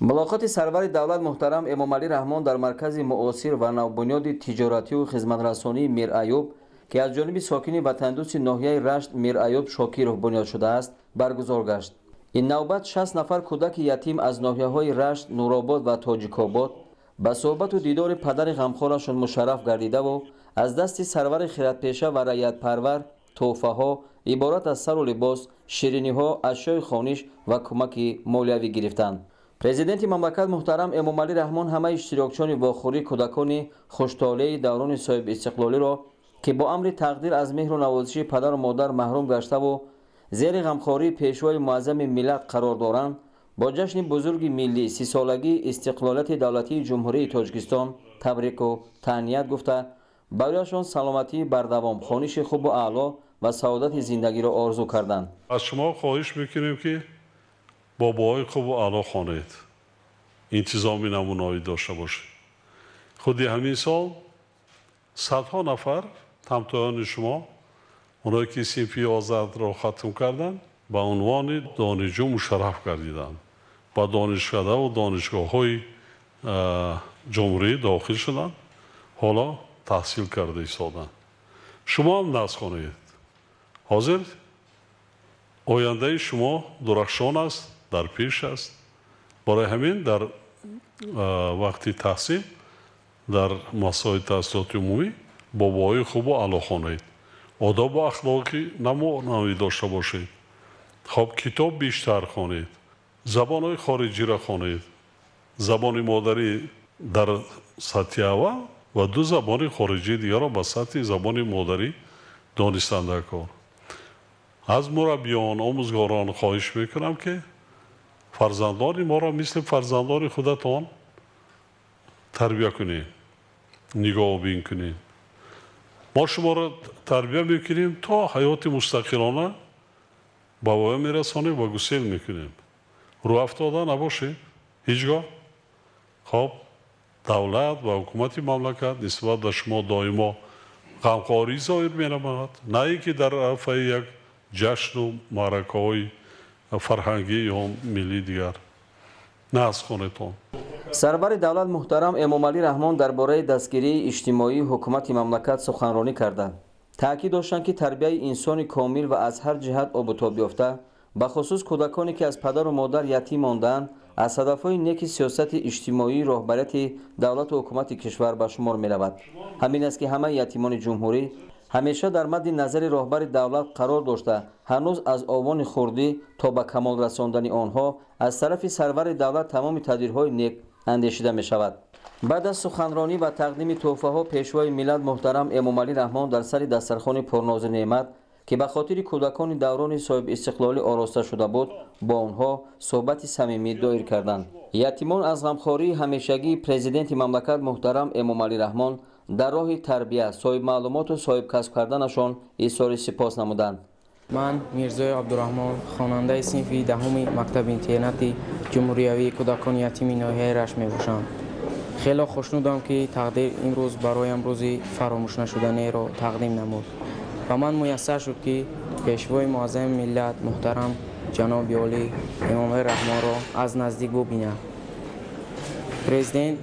ملاقات سرور دولت محترم امامعلی رحمان در مرکز معاصر و نوبنیاد تجارتی و خدمترسانی میر ایوب که از جانب ساکنین وطندوس ناحیه رشت میر ایوب شاکرov بنیاد شده است برگزار گشت. این نوبت 60 نفر کودک یتیم از ناحیه‌های رشت، نورآباد و تاجیک‌آباد با صحبت و دیدار پدر غمخوارشان مشرف گردیده و از دست سرور خیراتپیشه و رعیت پرور تحفه‌ها عبارت از سر و لباس، شیرینی‌ها، اشیاء خانش و کمک مالیوی گرفتند. پرزیدنت مملکت محترم امامعلی رحمان همه اشتراکچیان واخوری کودکان خوش‌طالع دوران صاحب استقلالی را که با امر تقدیر از مهر و نوازش پدر و مادر محروم گشته و زیر غمخواری پیشوای معظم ملت قرار دارند، با جشن بزرگ ملی 30 سالگی استقلالات دولتی جمهوری تاجیکستان تبریک و تهنیت گفته برایشان سلامتی بردوام، خوانش خوب و اعلی و سعادت زندگی را آرزو کردند. از شما خواهش میکنیم که باباهای خوب و اعلی خوانید، انتظام نمونه‌ای داشته باشید. خودی همین سال صدها نفر همتایان شما، اونایی که صنف 11 را ختم کردند، به عنوان دانشجو مشرف گردیدند. با دانشکده و دانشگاه‌های جمهوری داخل شدند. حالا تحصیل کرده ایستادند. شما هم درس خوانید. حاضر آینده شما درخشان است، در پیش است. برای همین در وقتی تحصیل در مسائل تحصیلات عمومی باباهای خوب و اعلی خوانید. آداب و اخلاقی نمونه‌ای داشته باشید. خب کتاب بیشتر خوانید. زبان‌های خارجی را خوانید. زبان مادری در سطح اول و 2 زبان خارجی دیگر را به سطح زبان مادری دانستنده کار. از مربیان، آموزگاران خواهش میکنم که فرزندان ما را مثل فرزندان خودتان تربیت کنید، نگاه بین کنید. ما شما را تربیت میکنیم تا حیات مستقلانه به پایان میرسانیم و گسیل میکنیم. رو افتاده نباشید هیچگاه. خب دولت و حکومت مملکت نسبت به شما دائما غمخواری ظاهر می‌نماید، نه اینکه در عرصه یک جشن و معرکه‌های فرهنگی یا ملی دیگر. نه از خانه‌تان. سرور دولت محترم امامعلی رحمان درباره دستگیری اجتماعی حکومت مملکت سخنرانی کردند. تاکید داشتند که تربیت انسان کامل و از هر جهت آب و تاب یافته، به خصوص کودکانی که از پدر و مادر یتیم ماندند، از هدفهای نیک سیاست اجتماعی راهبریت دولت و حکومت کشور به شمار می‌رود. همین است که همه یتیمان جمهوری همیشه در مد نظر راهبر دولت قرار داشته، هنوز از آوان خردی تا به کمال رساندن آنها از طرف سرور دولت تمام تدبیرهای نیک اندیشیده می‌شود. بعد از سخنرانی و تقدیم تحفه‌ها پیشوای ملت محترم امامعلی رحمان در سر دسترخوان پرناز نعمت که به خاطر کودکان دوران صاحب استقلالی آراسته شده بود، با آنها صحبت صمیمی دایر کردند. یتیمان از غمخواری همیشگی پرزیدنت مملکت محترم امامعلی رحمان در راه تربیت، صاحب معلومات و صاحب کسب کردنشان اظهار سپاس نمودند. من میرزای عبدالرحمن، خواننده صنف دهم مکتب اینترنتی جمهوریوی کودکان یتیم ناحیه رشت میباشم. خیلی خوشنودم که تقدیر امروز برایم روزی فراموش نشدنی را تقدیم نمود و من میسر شد که پیشوای معظم ملت محترم جناب عالی امامعلی رحمان را از نزدیک ببینم. پرزیدنت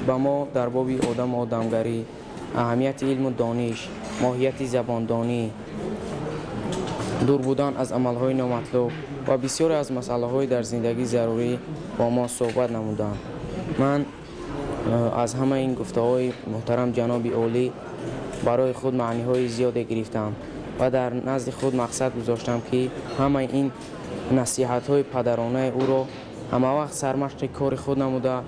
به ما در باب آدم و آدمگری، اهمیت علم و دانش، ماهیت زباندانی، دور بودن از عملهای نامطلوب و بسیاری از مسائل در زندگی ضروری با ما صحبت نمودند. من از همه این گفته‌های محترم جناب عالی برای خود معنی‌های زیادی گرفتم و در نزد خود مقصد گذاشتم که همه این نصیحت‌های پدرانه او را همه وقت سرمشق کار خود نموده،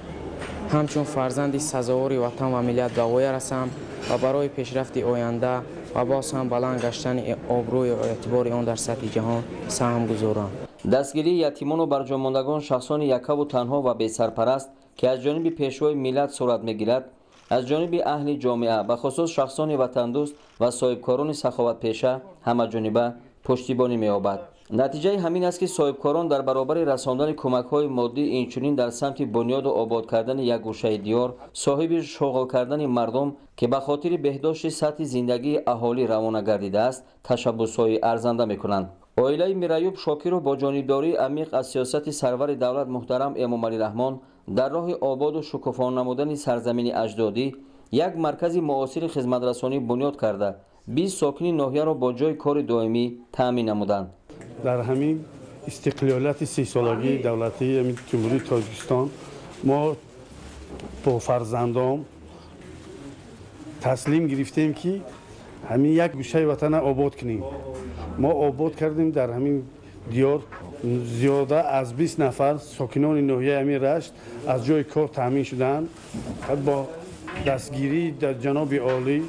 همچون فرزند سزاوار وطن و ملت به وای رسم و برای پیشرفت آینده و باز هم بلند گشتن آبروی و اعتبار آن در سطح جهان سهم گذارم. دستگیری یتیمان و برجاماندگان شخصان یکه و تنها و بی سرپرست که از جانب پیشوای ملت صورت می‌گیرد، از جانب اهل جامعه به خصوص شخصان وطن دوست و صاحبکاران سخاوت پیشه همه جانبه پشتیبانی می‌یابد. نتیجه همین است که صاحبکاران در برابر رساندن کمک‌های مادی اینچنین در سمت بنیاد و آباد کردن یک گوشه دیار، صاحب شغل کردن مردم که به خاطر بهداشت سطح زندگی اهالی روانه گردیده است، تشبس‌های ارزنده می‌کنند. عائله میرایوب شاکر و با جانبداری عمیق از سیاست سرور دولت محترم امامعلی رحمان در راه آباد و شکوفا نمودن سرزمین اجدادی یک مرکز معاصر خدمترسانی بنیاد کرده 20 ساکنین ناحیه را با جای کار دائمی تامین نمودند. در همین استقلالیت 30 سالگی دولتی جمهوری تاجیکستان ما با فرزندان تصمیم گرفتیم که همین یک گوشه وطن آباد کنیم. ما آباد کردیم در همین دیار زیاده از 20 نفر ساکنان ناحیه همین رشت از جای کار تامین شدند. با دستگیری در جناب عالی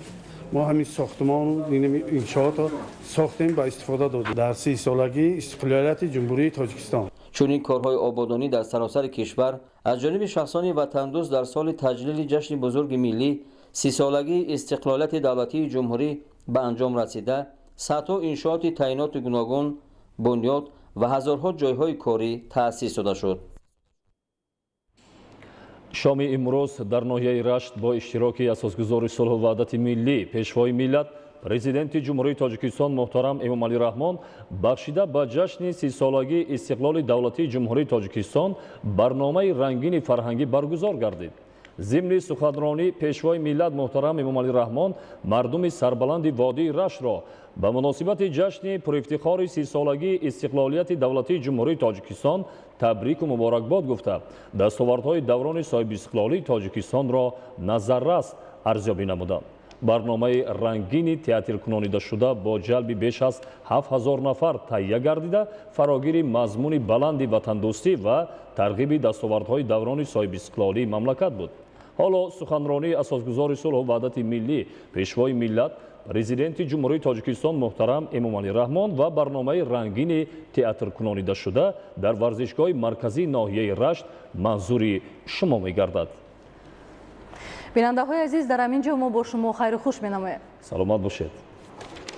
ما همین ساختمان و انشاءات رو ساختیم با استفاده دادیم در 30 سالگی استقلالیت جمهوری تاجیکستان. چنین کارهای آبادانی در سراسر کشور از جانب شخصان وطندوست در سال تجلیل جشن بزرگ ملی 30 سالگی استقلالیت دولتی جمهوری به انجام رسیده، صدها انشاءات تعیینات گوناگون بنیاد و هزارها جایهای کاری تأسیس شده شد. شام امروز در ناحیه رشت با اشتراک اساسگزاری صلح و وحدت ملی پیشوای ملت президенти ҷумҳурии Тоҷикистон муҳтарам Эмомалӣ Раҳмон бахшида ба ҷашни 30 солагии истиқлоли давлатии ҷумҳурии Тоҷикистон барномаи рангини фарҳангӣ баргузор гардид. зимни суханронӣ пешвои миллат муҳтарам Эмомалӣ Раҳмон мардуми сарбаланди водии Раштро ба муносибати ҷашни пурифтихори 30 солагии истиқлолияти давлатии ҷумҳурии Тоҷикистон табрику муборакбод гуфта, дастовардҳои даврони соҳибистиқлолии Тоҷикистонро назаррас арзёбӣ намуданд. барномаи рангини театркунонидашуда бо ҷалби беш аз 7000 нафар таҳия гардида, фарогири мазмуни баланди ватандӯстӣ ва тарғиби дастовардҳои даврони соҳибистиқлолии мамлакат буд. ҳоло суханронии асосгузори сулҳу ваҳдати миллӣ пешвои миллат президенти ҷумҳурии Тоҷикистон муҳтарам Эмомалӣ Раҳмон ва барномаи рангини театркунонидашуда дар варзишгоҳи марказии ноҳияи Рашт манзури шумо мегардад. бинандаҳои азиз, дар ҳамин ҷо мо бо шумо хайру хуш менамоем. саломат бошед.